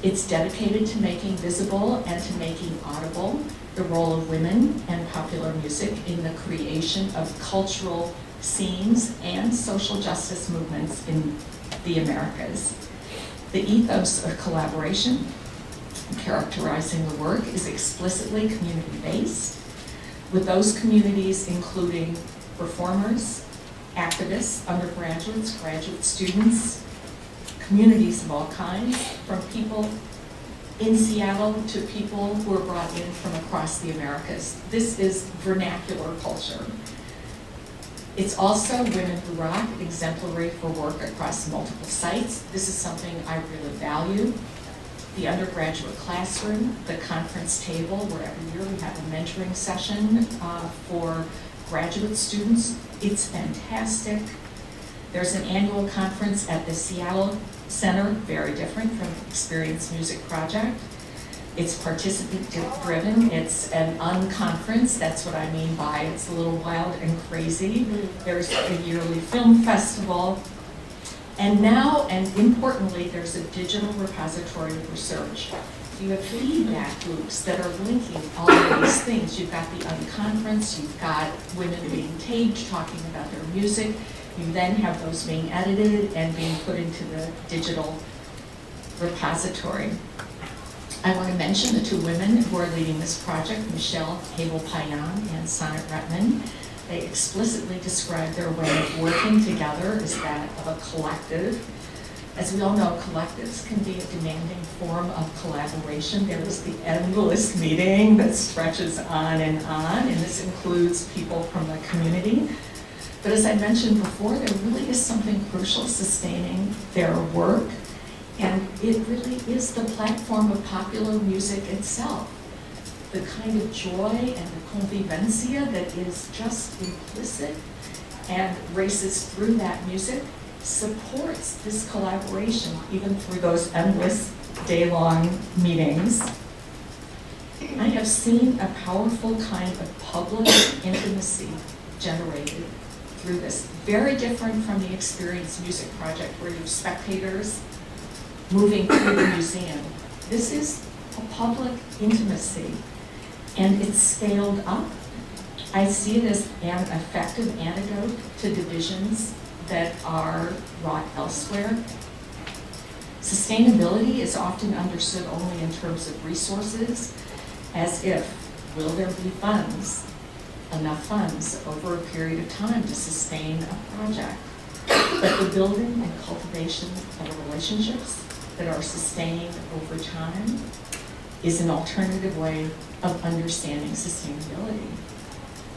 It's dedicated to making visible and to making audible the role of women and popular music in the creation of cultural scenes and social justice movements in the Americas. The ethos of collaboration characterizing the work is explicitly community-based, with those communities including performers, activists, undergraduates, graduate students, communities of all kinds, from people in Seattle to people who are brought in from across the Americas. This is vernacular culture. It's also Women Who Rock, exemplary for work across multiple sites. This is something I really value. The undergraduate classroom, the conference table, where every year we have a mentoring session for graduate students. It's fantastic. There's an annual conference at the Seattle Center, very different from the Experience Music Project. It's participant-driven. It's an unconference. That's what I mean by it's a little wild and crazy. There's a yearly film festival. And now, and importantly, there's a digital repository of research. You have feedback loops that are linking all of these things. You've got the unconference, you've got women being taped talking about their music. You then have those being edited and being put into the digital repository. I want to mention the two women who are leading this project, Michelle Habel-Payan and Sonnet Retman. They explicitly describe their way of working together as that of a collective. As we all know, collectives can be a demanding form of collaboration. There is the endless meeting that stretches on, and this includes people from the community. But as I mentioned before, there really is something crucial sustaining their work, and it really is the platform of popular music itself. The kind of joy and the convivencia that is just implicit and races through that music supports this collaboration, even through those endless day-long meetings. I have seen a powerful kind of public intimacy generated through this. Very different from the Experience Music Project, where you have spectators moving through the museum. This is a public intimacy, and it's scaled up. I see it as an effective antidote to divisions that are wrought elsewhere. Sustainability is often understood only in terms of resources, as if, will there be enough funds over a period of time to sustain a project? But the building and cultivation of relationships that are sustained over time is an alternative way of understanding sustainability.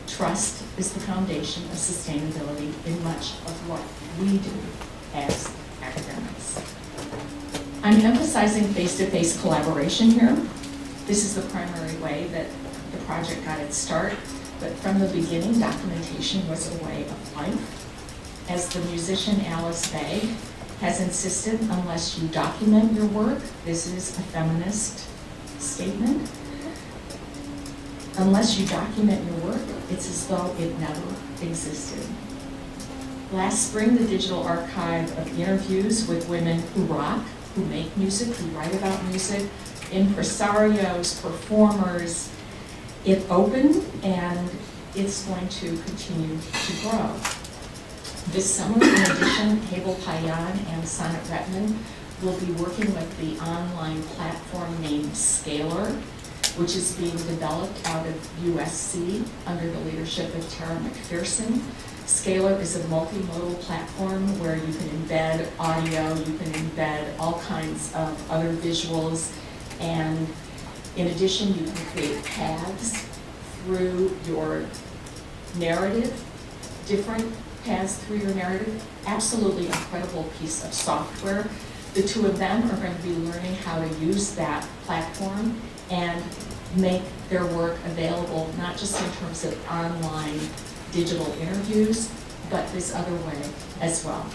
Trust is the foundation of sustainability in much of what we do as academics. I'm emphasizing face-to-face collaboration here. This is the primary way that the project got its start, but from the beginning, documentation was a way of life. As the musician Alice Begg has insisted, unless you document your work, this is a feminist statement, unless you document your work, it's as though it never existed. Last spring, the digital archive of interviews with women who rock, who make music, who write about music, impresarios, performers, it opened and it's going to continue to grow. This summer, in addition, Abel Payan and Sonnet Retman will be working with the online platform named Scalar, which is being developed out of USC under the leadership of Tara McPherson. Scalar is a multimodal platform where you can embed audio, you can embed all kinds of other visuals, and in addition, you can create paths through your narrative, different paths through your narrative. Absolutely incredible piece of software. The two of them are going to be learning how to use that platform and make their work available, not just in terms of online digital interviews, but this other way as well.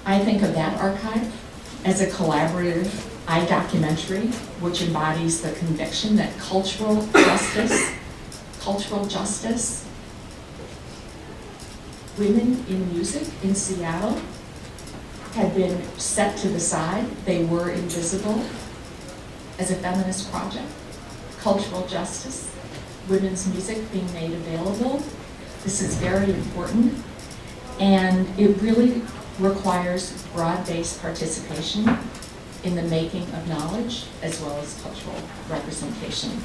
I think of that archive as a collaborative iDocumentary, which embodies the conviction that cultural justice, women in music in Seattle had been set to the side. They were invisible as a feminist project. Cultural justice, women's music being made available. This is very important, and it really requires broad-based participation in the making of knowledge as well as cultural representation.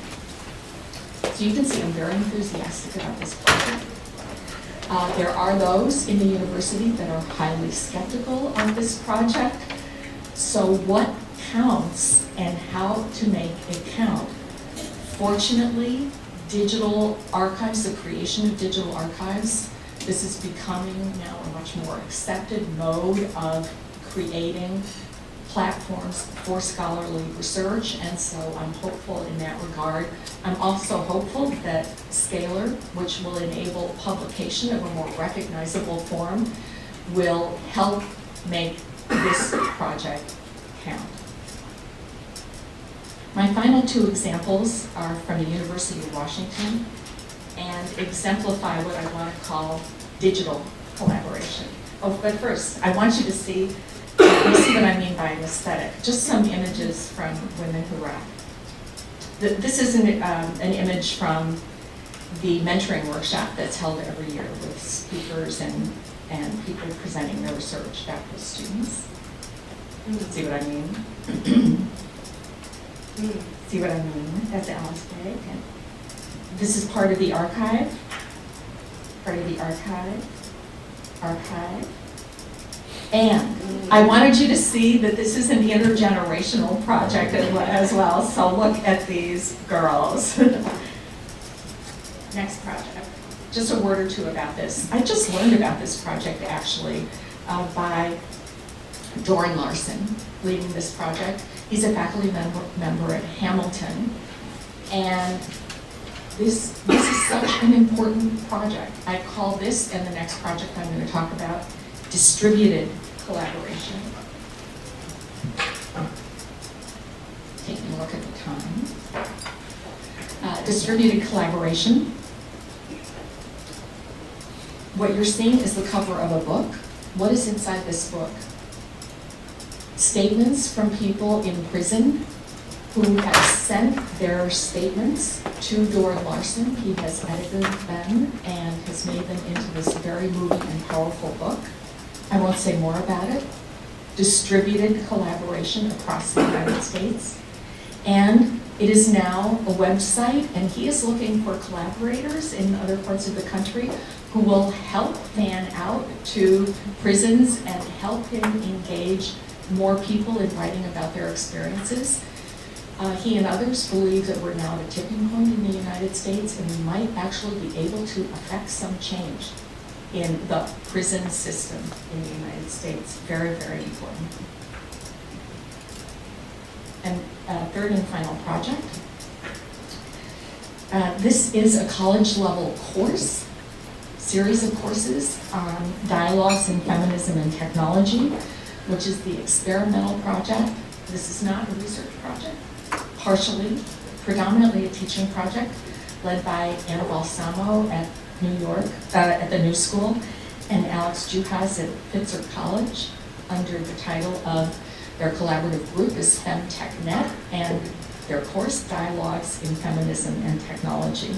So you can see I'm very enthusiastic about this project. There are those in the university that are highly skeptical of this project. So what counts and how to make it count? Fortunately, digital archives, the creation of digital archives, this is becoming now a much more accepted mode of creating platforms for scholarly research, and so I'm hopeful in that regard. I'm also hopeful that Scalar, which will enable publication of a more recognizable form, will help make this project count. My final two examples are from the University of Washington and exemplify what I want to call digital collaboration. Oh, but first, I want you to see what I mean by an aesthetic. Just some images from Women Who Rock. This is an image from the mentoring workshop that's held every year with speakers and people presenting their research, faculty, students. See what I mean? See what I mean? That's Alice Begg. This is part of the archive. And I wanted you to see that this is an intergenerational project as well, so look at these girls. Next project. Just a word or two about this. I just learned about this project actually by Doran Larson leading this project. He's a faculty member at Hamilton, and This is such an important project. I call this, and the next project I'm going to talk about, distributed collaboration. Taking a look at the time. Distributed collaboration. What you're seeing is the cover of a book. What is inside this book? Statements from people in prison who have sent their statements to Dora Larson. He has edited them and has made them into this very moving and powerful book. I won't say more about it. Distributed collaboration across the United States. And it is now a website, and he is looking for collaborators in other parts of the country who will help fan out to prisons and help him engage more people in writing about their experiences. He and others believe that we're now at a tipping point in the United States, and we might actually be able to affect some change in the prison system in the United States. Very, very important. And third and final project. This is a college-level course, series of courses on dialogues in feminism and technology, which is the experimental project. This is not a research project. Partially, predominantly a teaching project led by Anna Balsamo at New York, at the New School, and Alex Juhas at Pitzer College under the title of their collaborative group is FemTechNet, and their course, Dialogues in Feminism and Technology.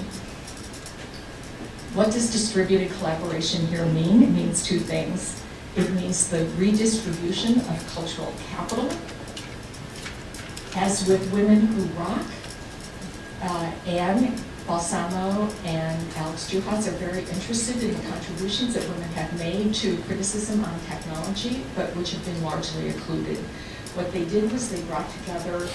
What does distributed collaboration here mean? It means two things. It means the redistribution of cultural capital. As with Women Who Rock, Anne Balsamo and Alex Juhas are very interested in the contributions that women have made to criticism on technology, but which have been largely occluded. What they did was they brought together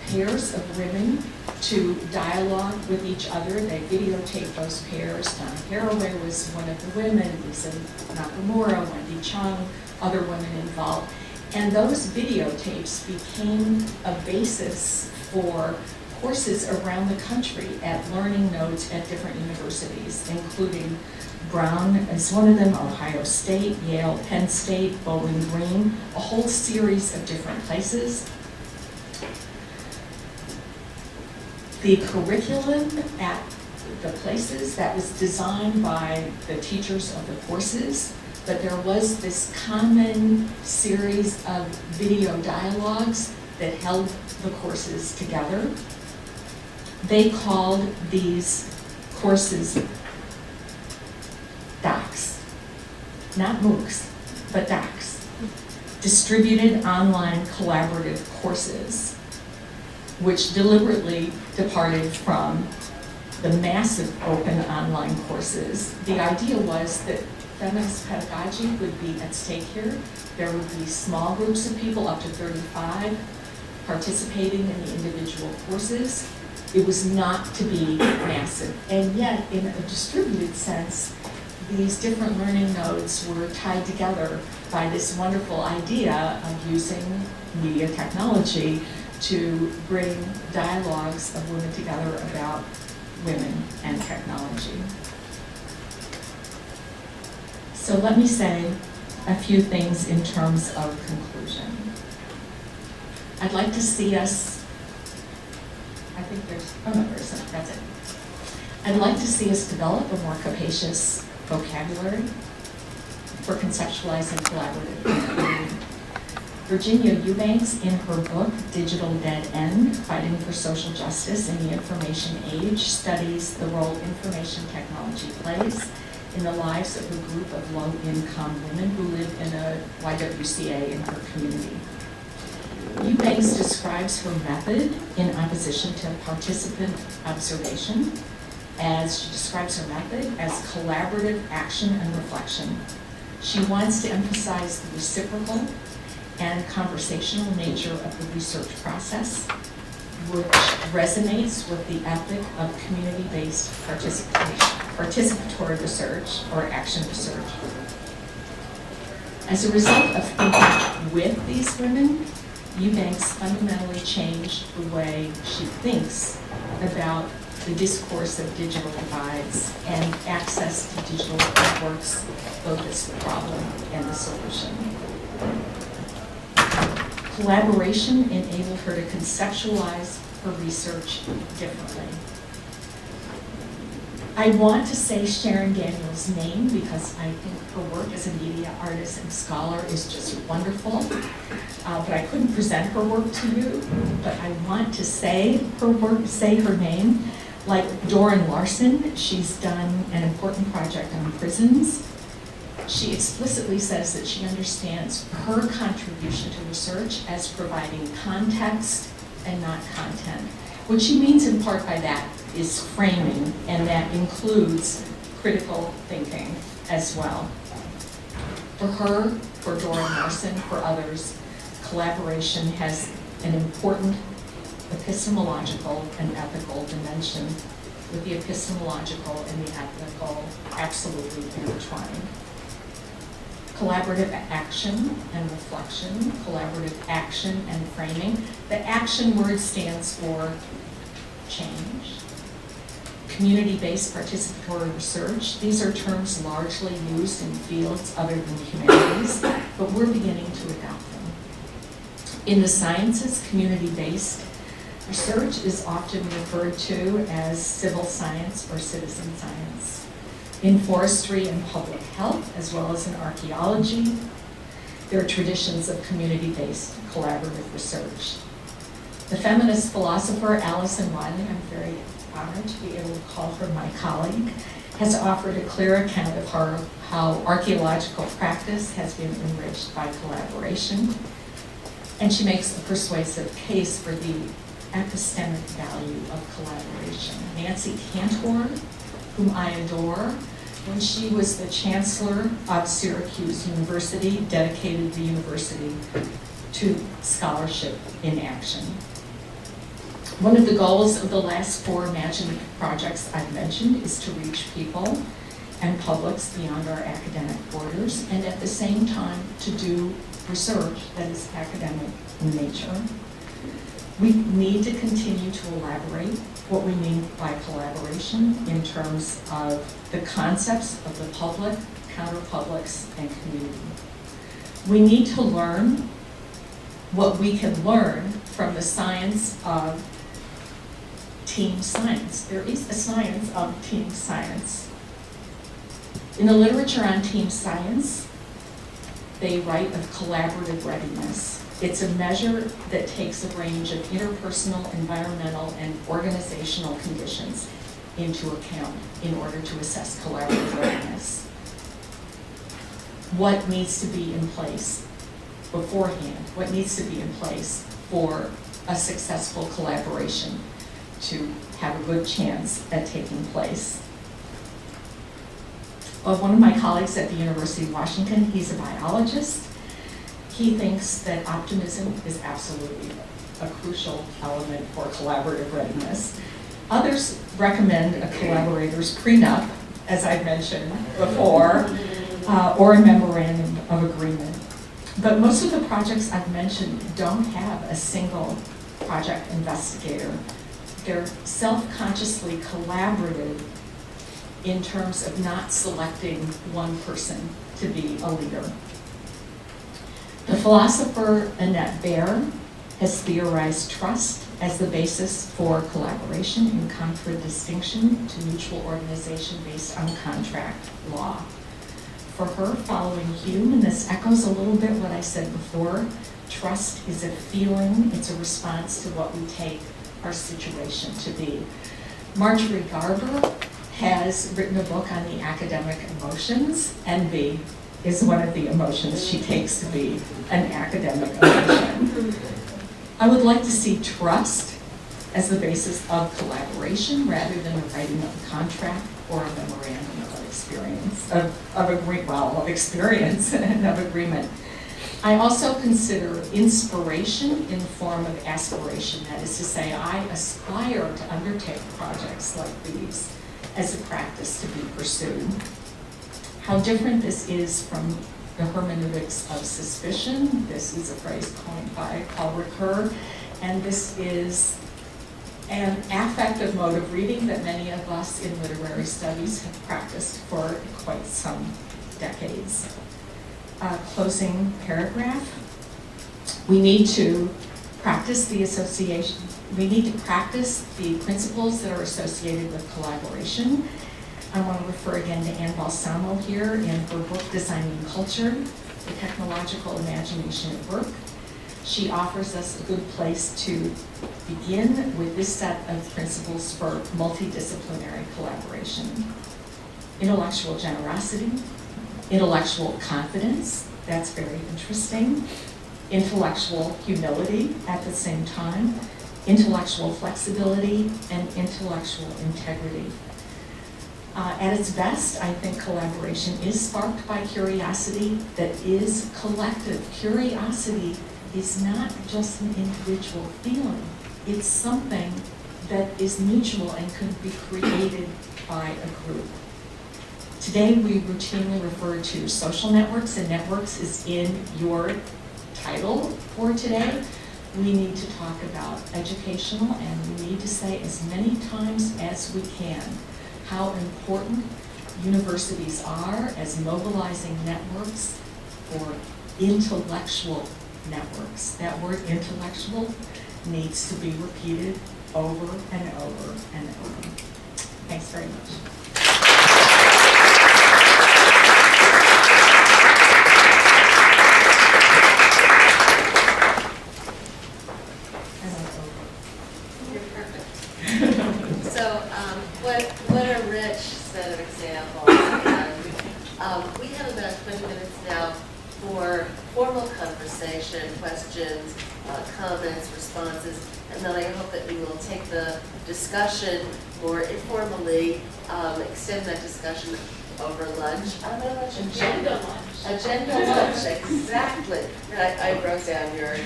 pairs of women to dialogue with each other. They videotaped those pairs. Donna Haraway was one of the women, Lisa Nakamura, Wendy Chung, other women involved. And those videotapes became a basis for courses around the country at learning nodes at different universities, including Brown is one of them, Ohio State, Yale, Penn State, Bowling Green, a whole series of different places. The curriculum at the places that was designed by the teachers of the courses, but there was this common series of video dialogues that held the courses together. They called these courses DOCs, not MOOCs, but DOCs, distributed online collaborative courses, which deliberately departed from the massive open online courses. The idea was that feminist pedagogy would be at stake here. There would be small groups of people, up to 35, participating in the individual courses. It was not to be massive. And yet, in a distributed sense, these different learning nodes were tied together by this wonderful idea of using media technology to bring dialogues of women together about women and technology. So let me say a few things in terms of conclusion. I'd like to see us, I think there's, oh no, there isn't, that's it. I'd like to see us develop a more capacious vocabulary for conceptualizing collaborative. Virginia Eubanks, in her book, Digital Dead End, Fighting for Social Justice in the Information Age, studies the role information technology plays in the lives of a group of low-income women who live in a YWCA in her community. Eubanks describes her method in opposition to participant observation, as she describes her method as collaborative action and reflection. She wants to emphasize the reciprocal and conversational nature of the research process, which resonates with the ethic of community-based participatory research or action research. As a result of thinking with these women, Eubanks fundamentally changed the way she thinks about the discourse of digital divides, and access to digital networks, both as the problem and the solution. Collaboration enabled her to conceptualize her research differently. I want to say Sharon Daniels' name because I think her work as a media artist and scholar is just wonderful. But I couldn't present her work to you, but I want to say her work, say her name. Like Doran Larson, she's done an important project on prisons. She explicitly says that she understands her contribution to research as providing context and not content. What she means in part by that is framing, and that includes critical thinking as well. For her, for Doran Larson, for others, collaboration has an important epistemological and ethical dimension, with the epistemological and the ethical absolutely intertwined. Collaborative action and reflection, collaborative action and framing. The action word stands for change. Community-based participatory research. These are terms largely used in fields other than humanities, but we're beginning to adopt them. In the sciences, community-based research is often referred to as civil science or citizen science. In forestry and public health, as well as in archaeology, there are traditions of community-based collaborative research. The feminist philosopher Alison Rodney, I'm very honored to be able to call her my colleague, has offered a clear account of how archaeological practice has been enriched by collaboration. And she makes a persuasive case for the epistemic value of collaboration. Nancy Cantor, whom I adore, when she was the chancellor of Syracuse University, dedicated the university to scholarship in action. One of the goals of the last 4 Imagine projects I've mentioned is to reach people and publics beyond our academic borders, and at the same time to do research that is academic in nature. We need to continue to elaborate what we mean by collaboration in terms of the concepts of the public, counterpublics, and community. We need to learn what we can learn from the science of team science. There is a science of team science. In the literature on team science, they write of collaborative readiness. It's a measure that takes a range of interpersonal, environmental, and organizational conditions into account in order to assess collaborative readiness. What needs to be in place beforehand? What needs to be in place for a successful collaboration to have a good chance at taking place? Well, one of my colleagues at the University of Washington, he's a biologist. He thinks that optimism is absolutely a crucial element for collaborative readiness. Others recommend a collaborator's prenup, as I mentioned before, or a memorandum of agreement. But most of the projects I've mentioned don't have a single project investigator. They're self-consciously collaborative in terms of not selecting one person to be a leader. The philosopher Annette Baer has theorized trust as the basis for collaboration in contradistinction to mutual organization based on contract law. For her, following Hume, and this echoes a little bit what I said before, trust is a feeling, it's a response to what we take our situation to be. Marjorie Garber has written a book on the academic emotions. Envy is one of the emotions she takes to be an academic emotion. I would like to see trust as the basis of collaboration rather than the writing of a contract or a memorandum of experience, of experience and of agreement. I also consider inspiration in the form of aspiration. That is to say, I aspire to undertake projects like these as a practice to be pursued. How different this is from the hermeneutics of suspicion. This is a phrase coined by Paul Ricoeur, and this is an affective mode of reading that many of us in literary studies have practiced for quite some decades. Closing paragraph. We need to practice the association. We need to practice the principles that are associated with collaboration. I want to refer again to Anne Balsamo here in her book, Designing Culture, The Technological Imagination at Work. She offers us a good place to begin with this set of principles for multidisciplinary collaboration. Intellectual generosity, intellectual confidence, that's very interesting. Intellectual humility at the same time, intellectual flexibility, and intellectual integrity. At its best, I think collaboration is sparked by curiosity that is collective. Curiosity is not just an individual feeling. It's something that is mutual and could be created by a group. Today, we routinely refer to social networks, and networks is in your title for today. We need to talk about educational, and we need to say as many times as we can how important universities are as mobilizing networks for intellectual networks. That word intellectual needs to be repeated over and over and over. Thanks very much. What a rich set of examples. And, we have about 20 minutes now for formal conversation, questions, comments, responses, and then I hope that we will take the discussion more informally, extend that discussion over lunch. Agenda lunch. Agenda lunch, exactly. And I wrote down your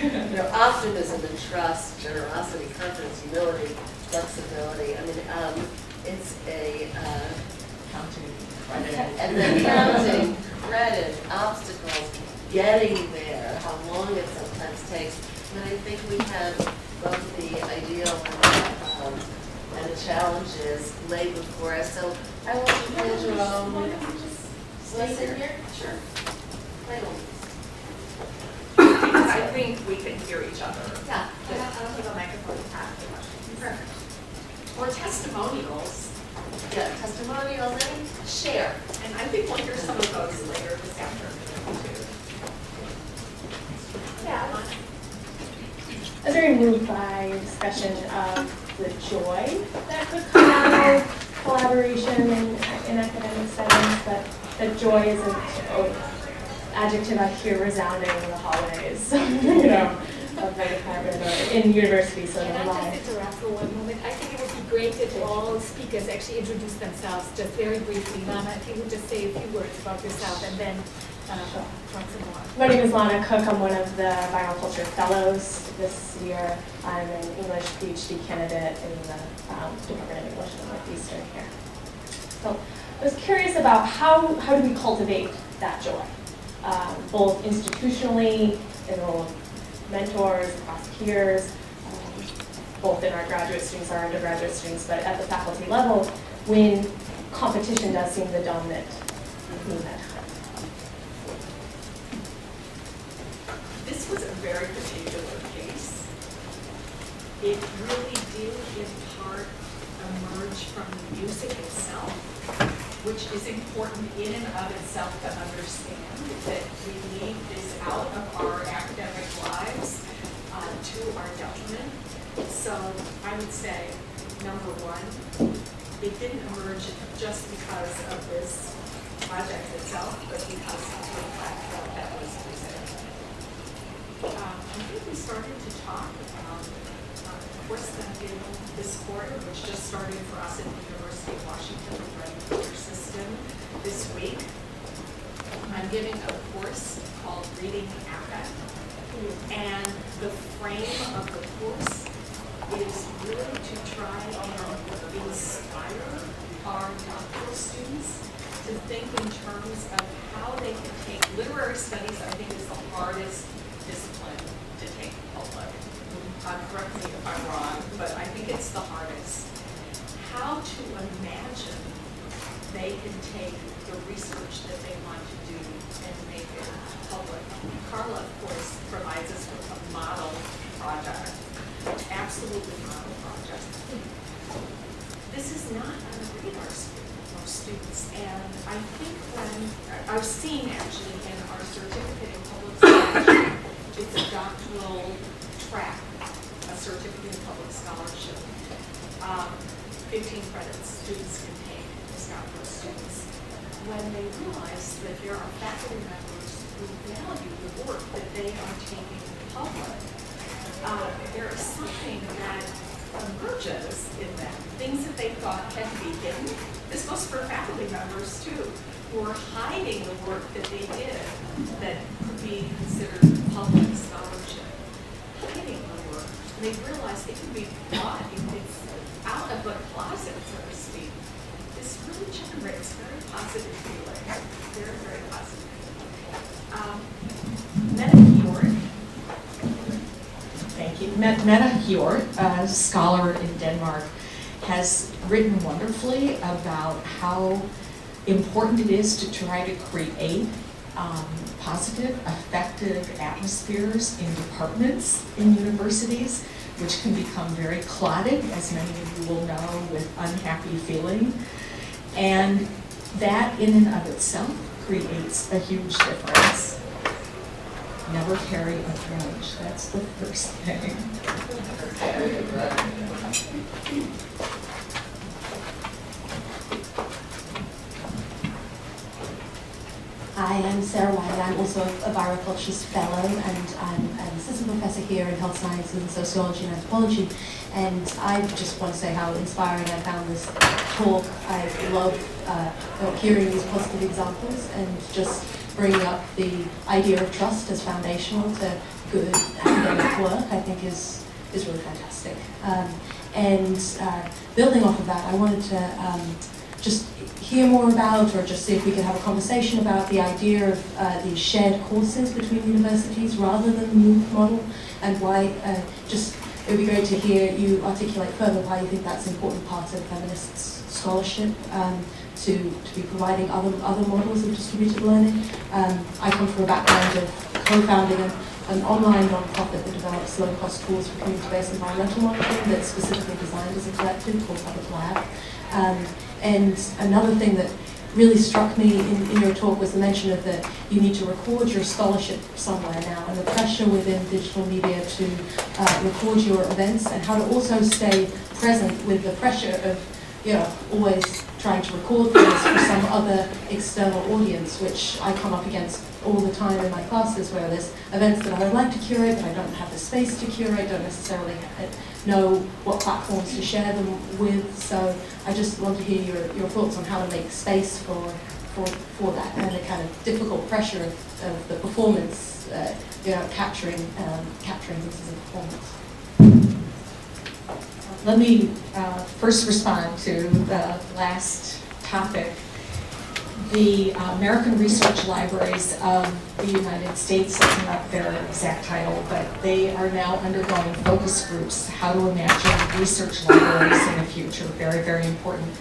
optimism and trust, generosity, confidence, humility, flexibility. I mean, it's a Counting credit, and then counting credit, obstacles, getting there, how long it sometimes takes. And I think we have both the ideal and the challenges laid before us. So I want you to play Jerome. Listen here? Sure. Play on. I think we can hear each other. Yeah. I don't think a microphone is half the question. Perfect. Or testimonials. Yeah, testimonials and share. And I think we'll hear some of those later this afternoon too. Yeah. I was very moved by your discussion of the joy that could come out of collaboration in academic settings, but that joy isn't an adjective I hear resounding in the hallways, of my department or in universities. So Can I just interrupt for one moment? I think it would be great if all speakers actually introduce themselves just very briefly. Lana, if you would just say a few words about yourself and then talk some more. My name is Lana Cook. I'm one of the Viral Culture Fellows this year. I'm an English PhD candidate in the Department of English at Northeastern here. So I was curious about how do we cultivate that joy, both institutionally, in the role of mentors, across peers, both in our graduate students, our undergraduate students, but at the faculty level, when competition does seem the dominant theme at times. This was a very particular case. It really did in part emerge from the music itself, which is important in and of itself to understand that we leave this out of our academic lives to our detriment. So I would say, number one, it didn't emerge just because of this project itself, but because of the platform that was presented. I think we started to talk about a course that I did this quarter, which just started for us at the University of Washington, the Viral Culture System, this week. I'm giving a course called Reading Affect, and the frame of the course is really to try and inspire our doctoral students to think in terms of how they can take literary studies. I think is the hardest discipline to take public. correct me if I'm wrong, but I think it's the hardest, how to imagine they can take the research that they want to do and make it public. Carla, of course, provides us with a model project, absolutely model project. This is not on the radar screen of most students, and I think when, I've seen actually in our certificate in public scholarship, it's a doctoral track, a certificate in public scholarship. 15 credits students can take as doctoral students. When they realize that there are faculty members who value the work that they are taking public, there is something that emerges in them, things that they thought had to be hidden. This goes for faculty members too, who are hiding the work that they did that could be considered public scholarship. Hiding the work, and they realize it can be bought, it's out of the closet, so to speak. This really generates very positive feelings, very, very positive. Meta Hjort. Thank you. Meta Hjort, a scholar in Denmark, has written wonderfully about how important it is to try to create positive, effective atmospheres in departments in universities, which can become very clotted, as many of you will know, with unhappy feeling. And that in and of itself creates a huge difference. Never carry a grudge. That's the first thing. I am Sarah Wang. I'm also a Viral Culture Fellow, and I'm an assistant professor here in health sciences and sociology and anthropology. And I just want to say how inspiring I found this talk. I love hearing these positive examples and just bringing up the idea of trust as foundational to good academic work, I think is really fantastic. Building off of that, I wanted to just hear more about, or just see if we could have a conversation about the idea of these shared courses between universities rather than the MOOC model, and why it would be great to hear you articulate further why you think that's an important part of feminist scholarship, to be providing other models of distributed learning. I come from a background of co-founding an online non-profit that develops low-cost tools for community-based environmental monitoring that's specifically designed as a collective called Public Lab. And another thing that really struck me in your talk was the mention of that you need to record your scholarship somewhere now, and the pressure within digital media to record your events, and how to also stay present with the pressure of always trying to record things for some other external audience, which I come up against all the time in my classes, where there's events that I would like to curate, but I don't have the space to curate, don't necessarily know what platforms to share them with. So I just want to hear your thoughts on how to make space for that, and the kind of difficult pressure of the performance, capturing this as a performance. Let me first respond to the last topic. The American Research Libraries of the United States isn't up their exact title, but they are now undergoing focus groups, how to imagine research libraries in the future, very, very important.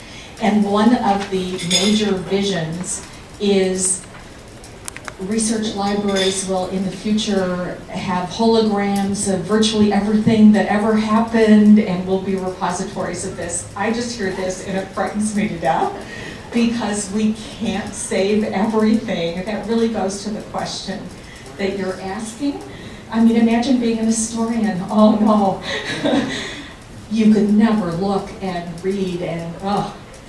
And one of the major visions is research libraries will in the future have holograms of virtually everything that ever happened and will be repositories of this. I just hear this and it frightens me to death, because we can't save everything. That really goes to the question that you're asking. I mean, imagine being an historian. Oh no, you could never look and read and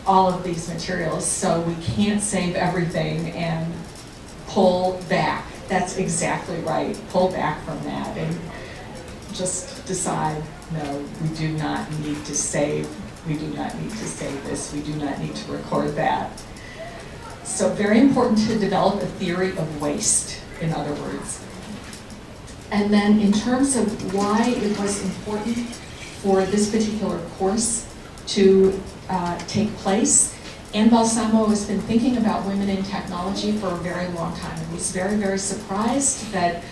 all of these materials, so we can't save everything and pull back. That's exactly right. Pull back from that and just decide, no, we do not need to save. We do not need to save this. We do not need to record that. So very important to develop a theory of waste, in other words. And then in terms of why it was important for this particular course to take place, Ann Balsamo has been thinking about women in technology for a very long time, and was very, very surprised that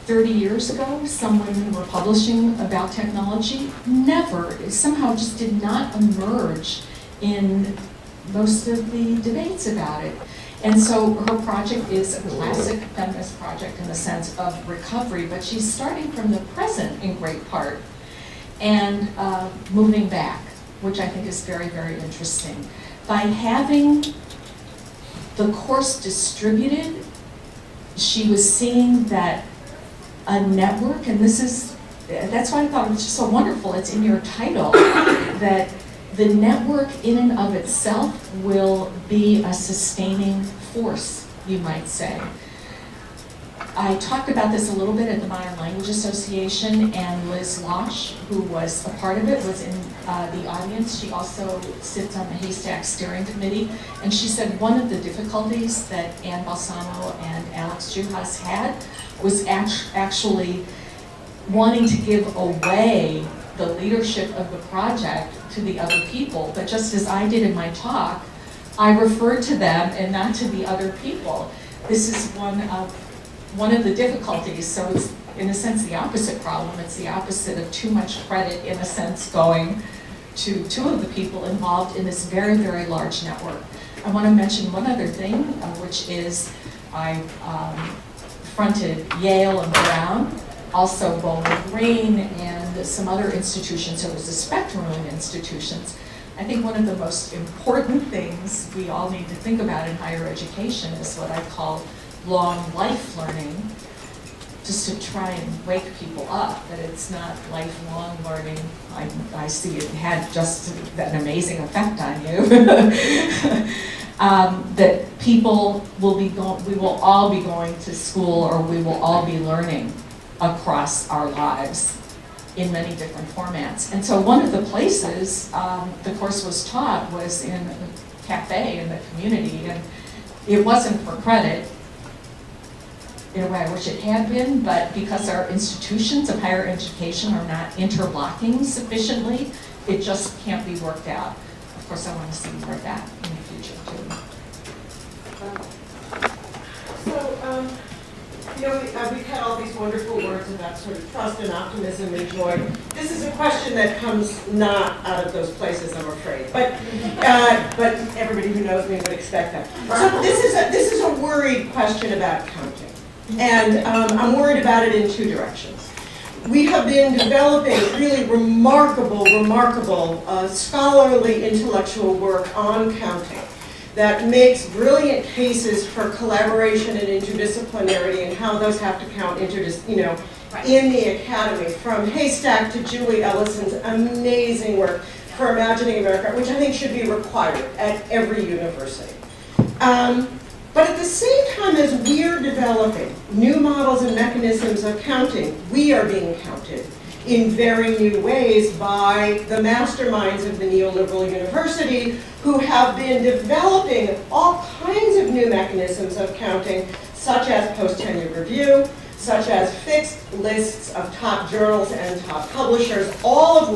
30 years ago, some women were publishing about technology, never, somehow just did not emerge in most of the debates about it. And so her project is a classic feminist project in the sense of recovery, but she's starting from the present in great part and moving back, which I think is very, very interesting. By having the course distributed, she was seeing that a network, and that's why I thought it was just so wonderful, it's in your title, that the network in and of itself will be a sustaining force, you might say. I talked about this a little bit at the Modern Language Association, and Liz Losh, who was a part of it, was in the audience. She also sits on the Haystack Steering Committee, and she said one of the difficulties that Ann Balsamo and Alex Juhas had was actually wanting to give away the leadership of the project to the other people, but just as I did in my talk, I referred to them and not to the other people. This is one of the difficulties, so it's in a sense the opposite problem. It's the opposite of too much credit, in a sense, going to two of the people involved in this very, very large network. I want to mention one other thing, which is I fronted Yale and Brown, also Bowling Green and some other institutions. So it was a spectrum of institutions. I think one of the most important things we all need to think about in higher education is what I call long life learning, just to try and wake people up that it's not lifelong learning. I see it had just an amazing effect on you. That people will be we will all be going to school, or we will all be learning across our lives in many different formats. And so one of the places the course was taught was in a cafe in the community, and it wasn't for credit. In a way I wish it had been, but because our institutions of higher education are not interlocking sufficiently, it just can't be worked out. Of course, I want to see more of that in the future too. We've had all these wonderful words about sort of trust and optimism and joy. This is a question that comes not out of those places, I'm afraid. But everybody who knows me would expect that. So this is a worried question about counting. And I'm worried about it in two directions. We have been developing really remarkable scholarly intellectual work on counting that makes brilliant cases for collaboration and interdisciplinarity and how those have to count in the academy, from Haystack to Julie Ellison's amazing work for Imagining America, which I think should be required at every university. But at the same time as we're developing new models and mechanisms of counting, we are being counted in very new ways by the masterminds of the neoliberal university, who have been developing all kinds of new mechanisms of counting, such as post-tenure review, such as fixed lists of top journals and top publishers, all of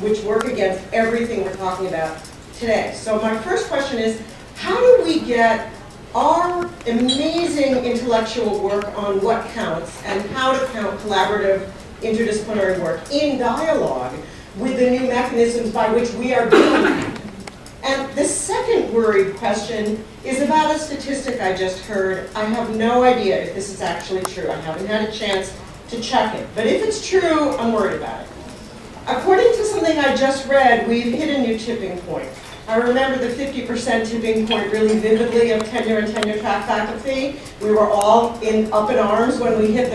which work against everything we're talking about today. So my first question is, how do we get our amazing intellectual work on what counts and how to count collaborative interdisciplinary work in dialogue with the new mechanisms by which we are being counted? And the second worried question is about a statistic I just heard. I have no idea if this is actually true. I haven't had a chance to check it. But if it's true, I'm worried about it. According to something I just read, we've hit a new tipping point. I remember the 50% tipping point really vividly of tenure and tenure track faculty. We were all up in arms when we hit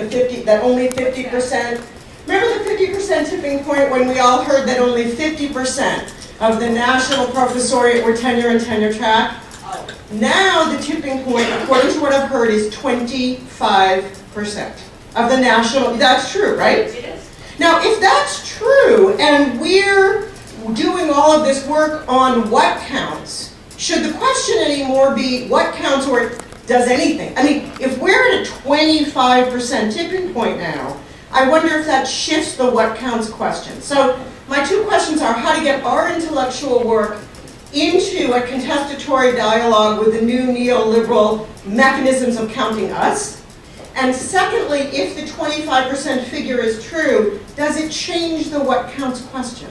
that only 50%. Remember the 50% tipping point when we all heard that only 50% of the national professoriate were tenure and tenure track? Now the tipping point, according to what I've heard, is 25% of the national. That's true, right? It is. Now, if that's true, and we're doing all of this work on what counts, should the question anymore be what counts or does anything? I mean, if we're at a 25% tipping point now, I wonder if that shifts the what counts question. So my two questions are how to get our intellectual work into a contestatory dialogue with the new neoliberal mechanisms of counting us, And secondly, if the 25% figure is true, does it change the what counts question?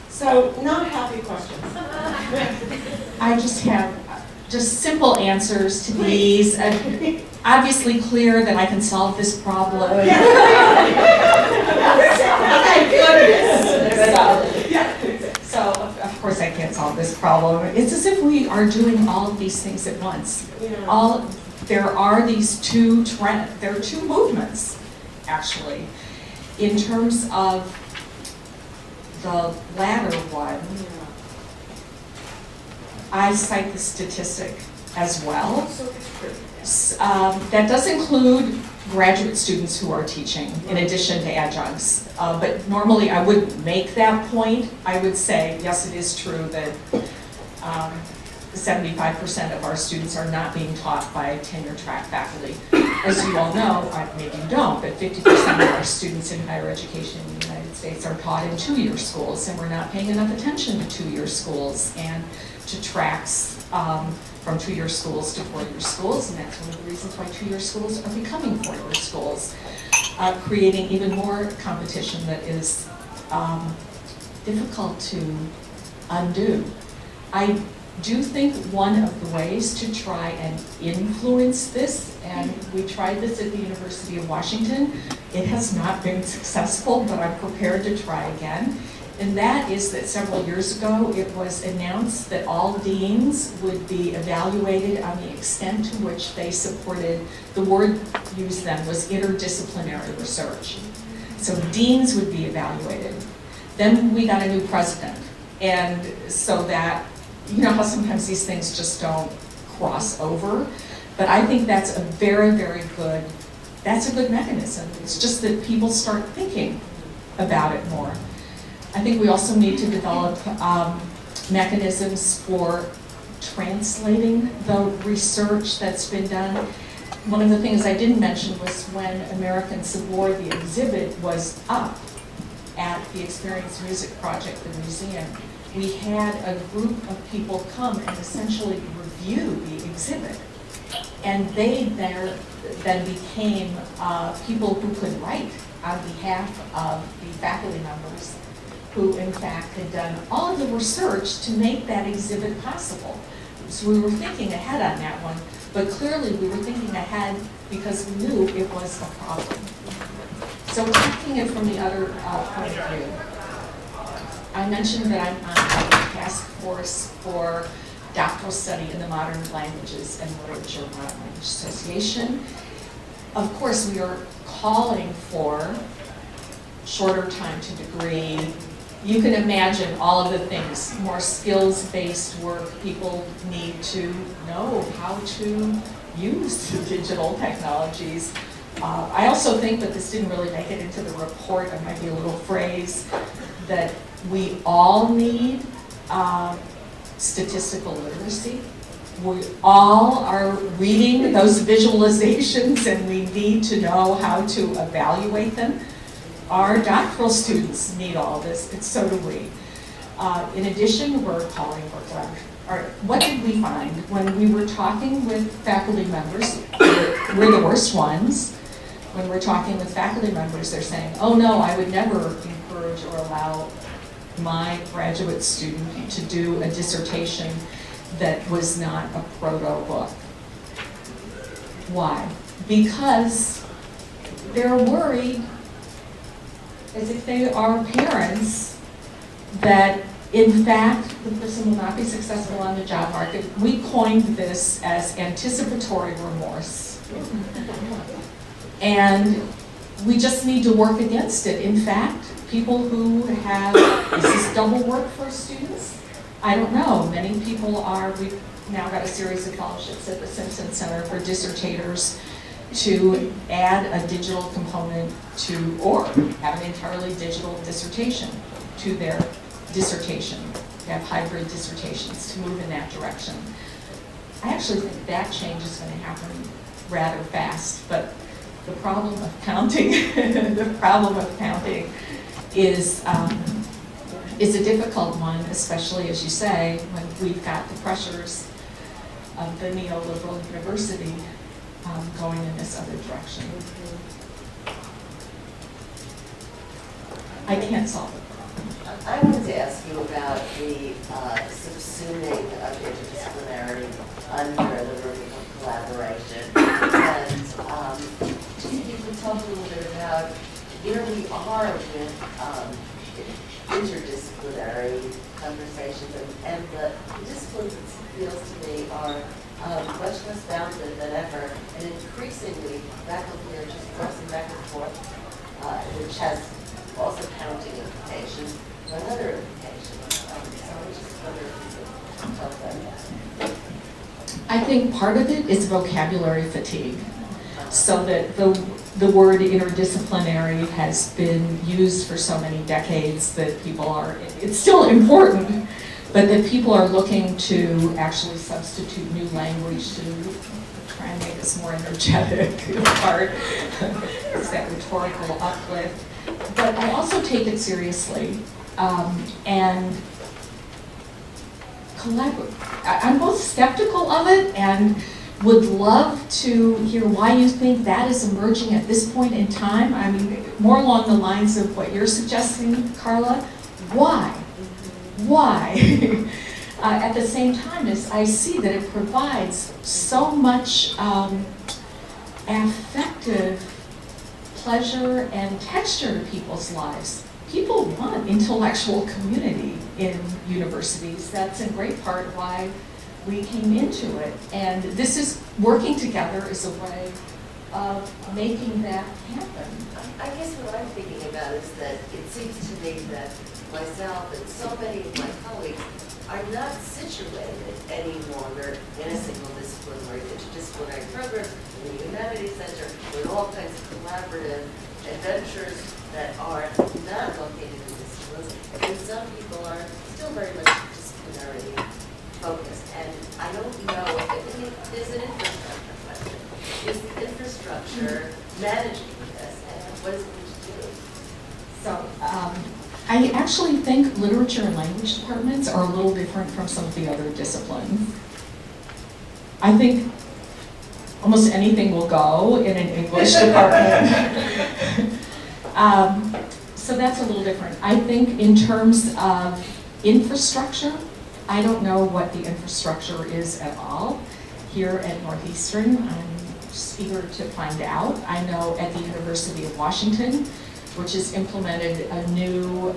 So, not happy questions. I just have simple answers to these. Obviously clear that I can solve this problem. Thank goodness. So, of course I can't solve this problem. It's as if we are doing all of these things at once. Yeah. There are these two trends, there are two movements, actually. In terms of the latter one, I cite the statistic as well. That does include graduate students who are teaching in addition to adjuncts. But normally I wouldn't make that point. I would say, yes, it is true that 75% of our students are not being taught by tenure-track faculty. As you all know, maybe you don't, but 50% of our students in higher education in the United States are taught in two-year schools, and we're not paying enough attention to two-year schools and to tracks from two-year schools to four-year schools, and that's one of the reasons why two-year schools are becoming four-year schools, creating even more competition that is difficult to undo. I do think one of the ways to try and influence this, and we tried this at the University of Washington, it has not been successful, but I'm prepared to try again. And that is that several years ago, it was announced that all deans would be evaluated on the extent to which they supported, the word used then was interdisciplinary research. So deans would be evaluated. Then we got a new president. And so that, you know how sometimes these things just don't cross over? But I think that's a very, very good, that's a good mechanism. It's just that people start thinking about it more. I think we also need to develop mechanisms for translating the research that's been done. One of the things I didn't mention was when American Sabor, the exhibit, was up at the Experience Music Project, the museum. We had a group of people come and essentially review the exhibit. And they then became people who could write on behalf of the faculty members who in fact had done all of the research to make that exhibit possible. So we were thinking ahead on that one, but clearly we were thinking ahead because we knew it was a problem. So taking it from the other point of view, I mentioned that I'm on the task force for doctoral study in the modern languages and literature, Modern Language Association. Of course, we are calling for shorter time to degree. You can imagine all of the things, more skills-based work. People need to know how to use digital technologies. I also think that this didn't really make it into the report. There might be a little phrase that we all need statistical literacy. We all are reading those visualizations and we need to know how to evaluate them. Our doctoral students need all this, and so do we. In addition, we're calling for, what did we find? When we were talking with faculty members, we're the worst ones. When we're talking with faculty members, they're saying, oh no, I would never encourage or allow my graduate student to do a dissertation that was not a proto book. Why? Because they're worried, as if they are parents, that in fact the person will not be successful on the job market. We coined this as anticipatory remorse. And we just need to work against it. In fact, people who have, is this double work for students? I don't know. Many people are, we've now got a series of fellowships at the Simpson Center for dissertators to add a digital component to, or have an entirely digital dissertation to their dissertation. They have hybrid dissertations to move in that direction. I actually think that change is going to happen rather fast, but the problem of counting, is a difficult one, especially as you say, when we've got the pressures of the neoliberal university going in this other direction. I can't solve it. I wanted to ask you about the subsuming of interdisciplinarity under the rubric of collaboration. And just if you could talk a little bit about where we are with interdisciplinary conversations and the disciplines, it feels to me, are much less bounded than ever, and increasingly faculty are just crossing back and forth, which has also counting implications and other implications. So I just wonder if you could talk about that. I think part of it is vocabulary fatigue. So that the word interdisciplinary has been used for so many decades that people are, it's still important, but that people are looking to actually substitute new language to try and make us more energetic. Part is that rhetorical uplift. But I also take it seriously and collaborate. I'm both skeptical of it and would love to hear why you think that is emerging at this point in time. I mean, more along the lines of what you're suggesting, Carla. Why? Why? At the same time, as I see that it provides so much affective pleasure and texture to people's lives. People want intellectual community in universities. That's in great part why we came into it. And this is working together is a way of making that happen. I guess what I'm thinking about is that it seems to me that myself and so many of my colleagues are not situated any longer in a single discipline or interdisciplinary program in the Humanities Center with all kinds of collaborative adventures that are not located in disciplines. And some people are still very much disciplinary focused. And I don't know if there's an infrastructure question. Is the infrastructure managing this, and what is it to do? So I actually think literature and language departments are a little different from some of the other disciplines. I think almost anything will go in an English department. So that's a little different. I think in terms of infrastructure, I don't know what the infrastructure is at all here at Northeastern. I'm just eager to find out. I know at the University of Washington, which has implemented a new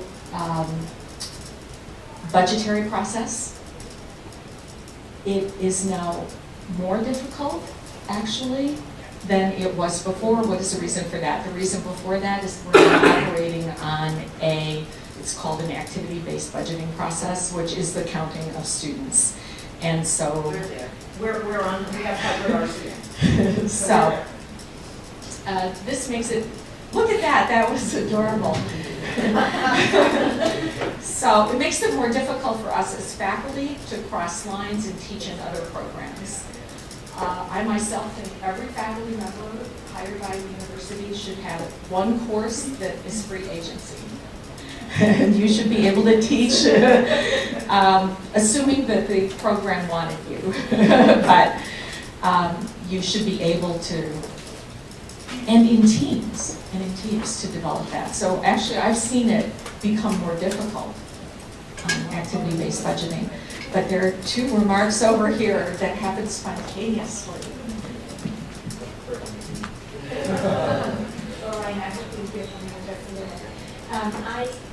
budgetary process. It is now more difficult, actually, than it was before. What is the reason for that? The reason before that is we're operating on it's called an activity-based budgeting process, which is the counting of students. And so We're there. We're on, we have covered our students. so this makes it, look at that, that was adorable. So it makes it more difficult for us as faculty to cross lines and teach in other programs. I myself think every faculty member hired by the university should have one course that is free agency. And you should be able to teach, assuming that the program wanted you. But you should be able to, and in teams to develop that. So actually, I've seen it become more difficult, activity-based budgeting. But there are two remarks over here that happen spontaneously.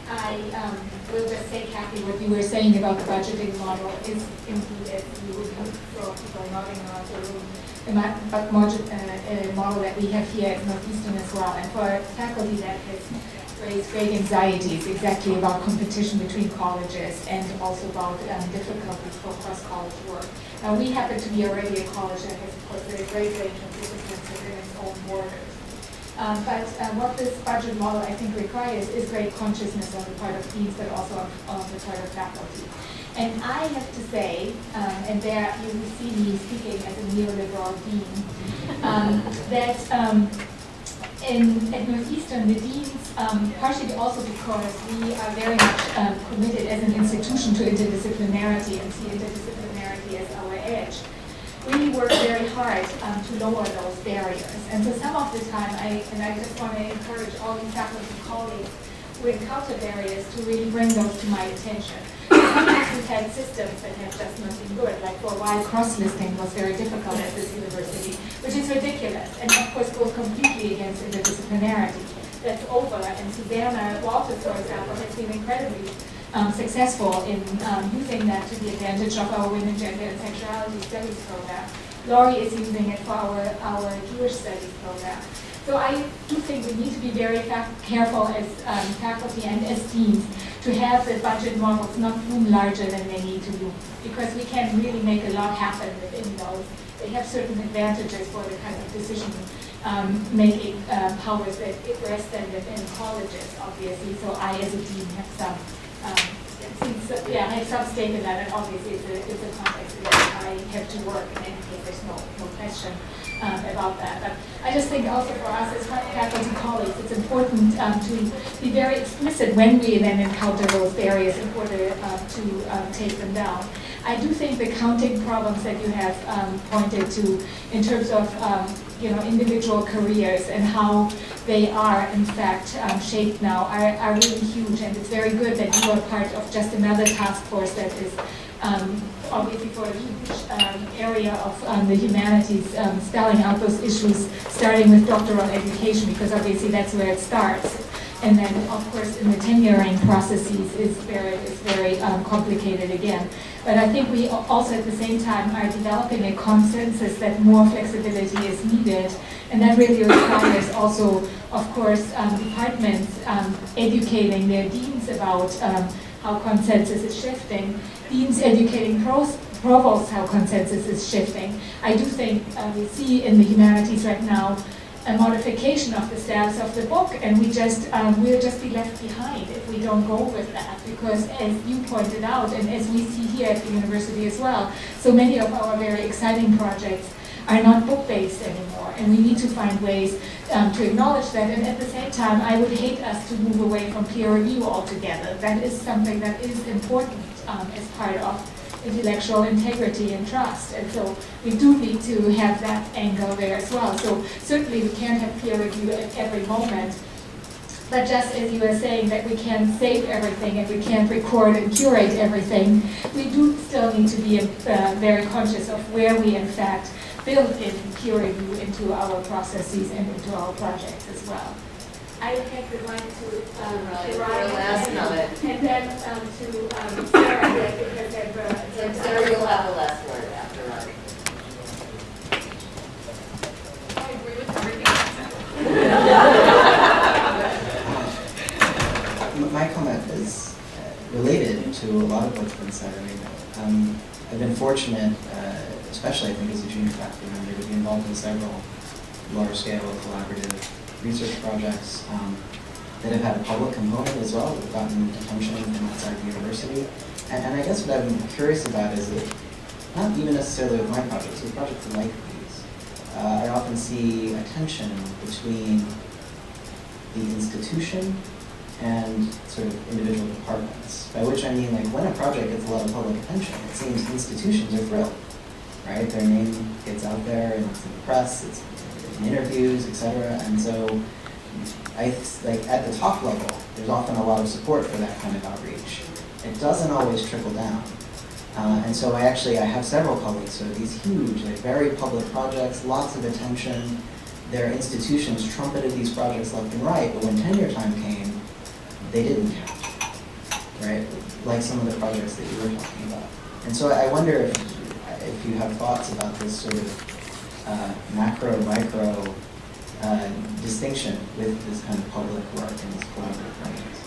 I will just say, Kathy, what you were saying about the budgeting model is indeed, as you would for people nodding around the room, a model that we have here at Northeastern as well. And for faculty that has raised great anxieties exactly about competition between colleges and also about difficulties for cross-college work. Now, we happen to be already a college that has, of course, a great range of disciplines within its own borders. But what this budget model, I think, requires is great consciousness on the part of deans, but also on the part of faculty. And I have to say, and there you see me speaking as a neoliberal dean, that at Northeastern, the deans, partially also because we are very much committed as an institution to interdisciplinarity and see interdisciplinarity as our edge, really work very hard to lower those barriers. And so some of the time, I just want to encourage all you faculty colleagues who encounter barriers to really bring those to my attention. Sometimes we've had systems that have just not been good, like for a while cross-listing was very difficult at this university, which is ridiculous, and of course goes completely against interdisciplinarity. That's over, and Susanna Walters, for example, has been incredibly successful in using that to the advantage of our Women, Gender, and Sexuality Studies program. Laurie is using it for our Jewish Studies program. So I do think we need to be very careful as faculty and as deans to have the budget models not loom larger than they need to loom, because we can really make a lot happen within those. They have certain advantages for the kind of decision making powers that rest them within colleges, obviously. So I, as a dean, have some I have some stake in that, and obviously it's a context that I have to work in any case. There's no question about that. But I just think also for us as faculty colleagues, it's important to be very explicit when we then encounter those barriers in order to take them down. I do think the counting problems that you have pointed to in terms of individual careers and how they are in fact shaped now are really huge, and it's very good that you are part of just another task force that is obviously for a huge area of the humanities, spelling out those issues, starting with doctoral education, because obviously that's where it starts. And then, of course, in the tenuring processes is very complicated again. But I think we also at the same time are developing a consensus that more flexibility is needed. And that really requires also, of course, departments educating their deans about how consensus is shifting, deans educating provosts how consensus is shifting. I do think we see in the humanities right now a modification of the status of the book, and we'll just be left behind if we don't go with that, because as you pointed out, and as we see here at the university as well, so many of our very exciting projects are not book-based anymore, and we need to find ways to acknowledge that. And at the same time, I would hate us to move away from peer review altogether. That is something that is important as part of intellectual integrity and trust. And so we do need to have that angle there as well. So certainly we can't have peer review at every moment. But just as you were saying that we can't save everything and we can't record and curate everything, we do still need to be very conscious of where we in fact build in peer review into our processes and into our projects as well. I would like to last comment. and then to Sarah, because Sarah, you'll have the last word after Ronnie. I agree with everything. My comment is related to a lot of what's been said. I mean, I've been fortunate, especially I think as a junior faculty member, to be involved in several large-scale collaborative research projects that have had a public component as well, that have gotten attention from outside the university. And I guess what I'm curious about is that, not even necessarily with my projects, with projects like these, I often see a tension between the institution and sort of individual departments. By which I mean, like, when a project gets a lot of public attention, it seems institutions are thrilled, right? Their name gets out there, and it's in the press, it's in interviews, etc. And so, like at the top level, there's often a lot of support for that kind of outreach. It doesn't always trickle down. And so I have several colleagues, so these huge, like very public projects, lots of attention. Their institutions trumpeted these projects left and right, but when tenure time came, they didn't count, right? Like some of the projects that you were talking about. And so I wonder if you have thoughts about this sort of macro, micro distinction with this kind of public work and this collaborative projects.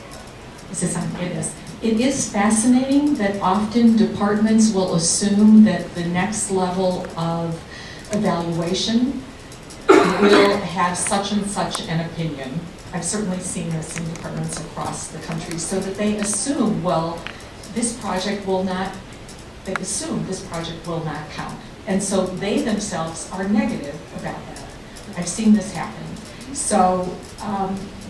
It is fascinating that often departments will assume that the next level of evaluation will have such and such an opinion. I've certainly seen this in departments across the country, so that they assume, well, this project will not count. And so they themselves are negative about that. I've seen this happen. So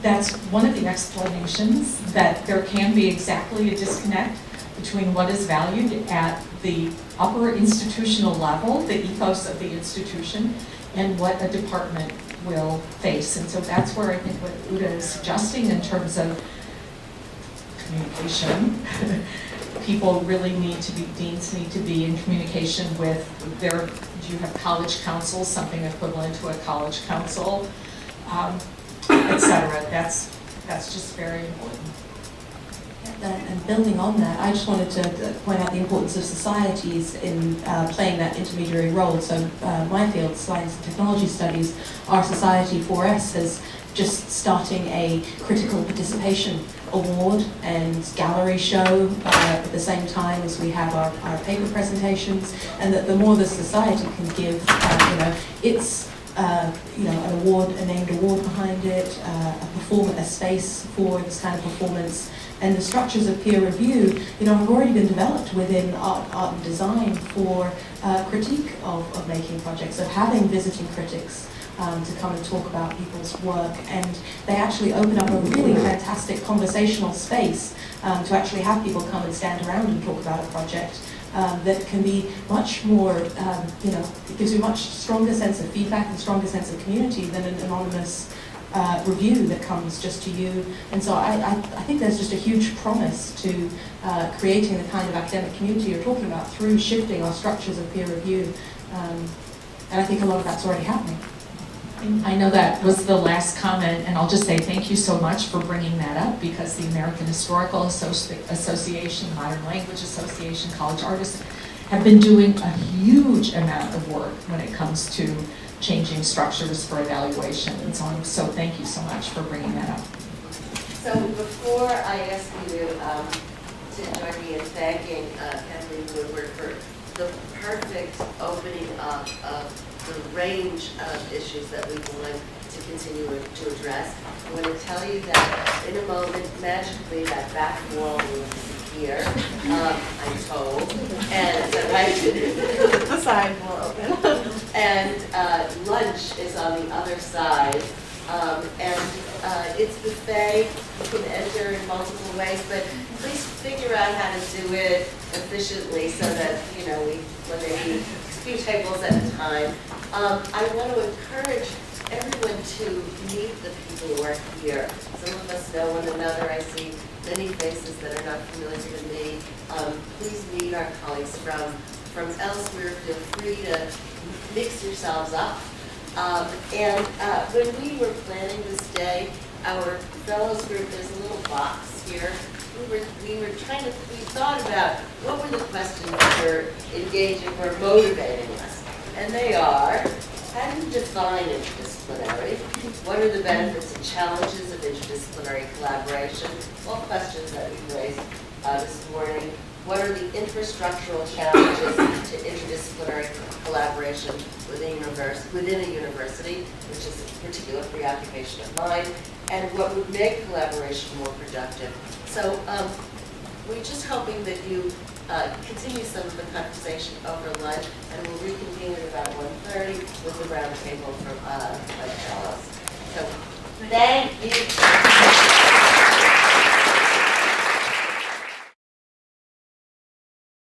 that's one of the explanations, that there can be exactly a disconnect. between what is valued at the upper institutional level, the ethos of the institution, and what a department will face. And so that's where I think what Uda is suggesting in terms of communication. People really need to be, deans need to be in communication with their, do you have college council, something equivalent to a college council, et cetera. That's just very important. And building on that, I just wanted to point out the importance of societies in playing that intermediary role. So my field, science and technology studies, our Society 4S is just starting a critical participation award and gallery show at the same time as we have our paper presentations, and that the more the society can give, it's an award, a named award behind it, a space for this kind of performance. And the structures of peer review, have already been developed within art and design for critique of making projects, of having visiting critics to come and talk about people's work. And they actually open up a really fantastic conversational space to actually have people come and stand around and talk about a project that can be much more, it gives you a much stronger sense of feedback and stronger sense of community than an anonymous review that comes just to you. And so I think there's just a huge promise to creating the kind of academic community you're talking about through shifting our structures of peer review. And I think a lot of that's already happening. I know that was the last comment, and I'll just say thank you so much for bringing that up, because the American Historical Association, Modern Language Association, College Artists have been doing a huge amount of work when it comes to changing structures for evaluation and so on. So thank you so much for bringing that up. So before I ask you to join me in thanking Kathleen Woodward for the perfect opening up of the range of issues that we want to continue to address, I want to tell you that in a moment, magically, that back wall will disappear, I'm told, and The side will open. and lunch is on the other side. It's buffet. You can enter in multiple ways, but please figure out how to do it efficiently so that, when they need a few tables at a time. I want to encourage everyone to meet the people who are here. Some of us know one another. I see many faces that are not familiar to me. Please meet our colleagues from elsewhere. Feel free to mix yourselves up. When we were planning this day, our fellows group, there's a little box here. We thought about what were the questions that were engaging or motivating us. And they are, how do you define interdisciplinary? What are the benefits and challenges of interdisciplinary collaboration? All questions that we've raised this morning. What are the infrastructural challenges to interdisciplinary collaboration within a university, which is a particular preoccupation of mine, and what would make collaboration more productive? So we're just hoping that you continue some of the conversation over lunch, and we'll reconvene at about 1:30 with the round table from my fellows. So thank you.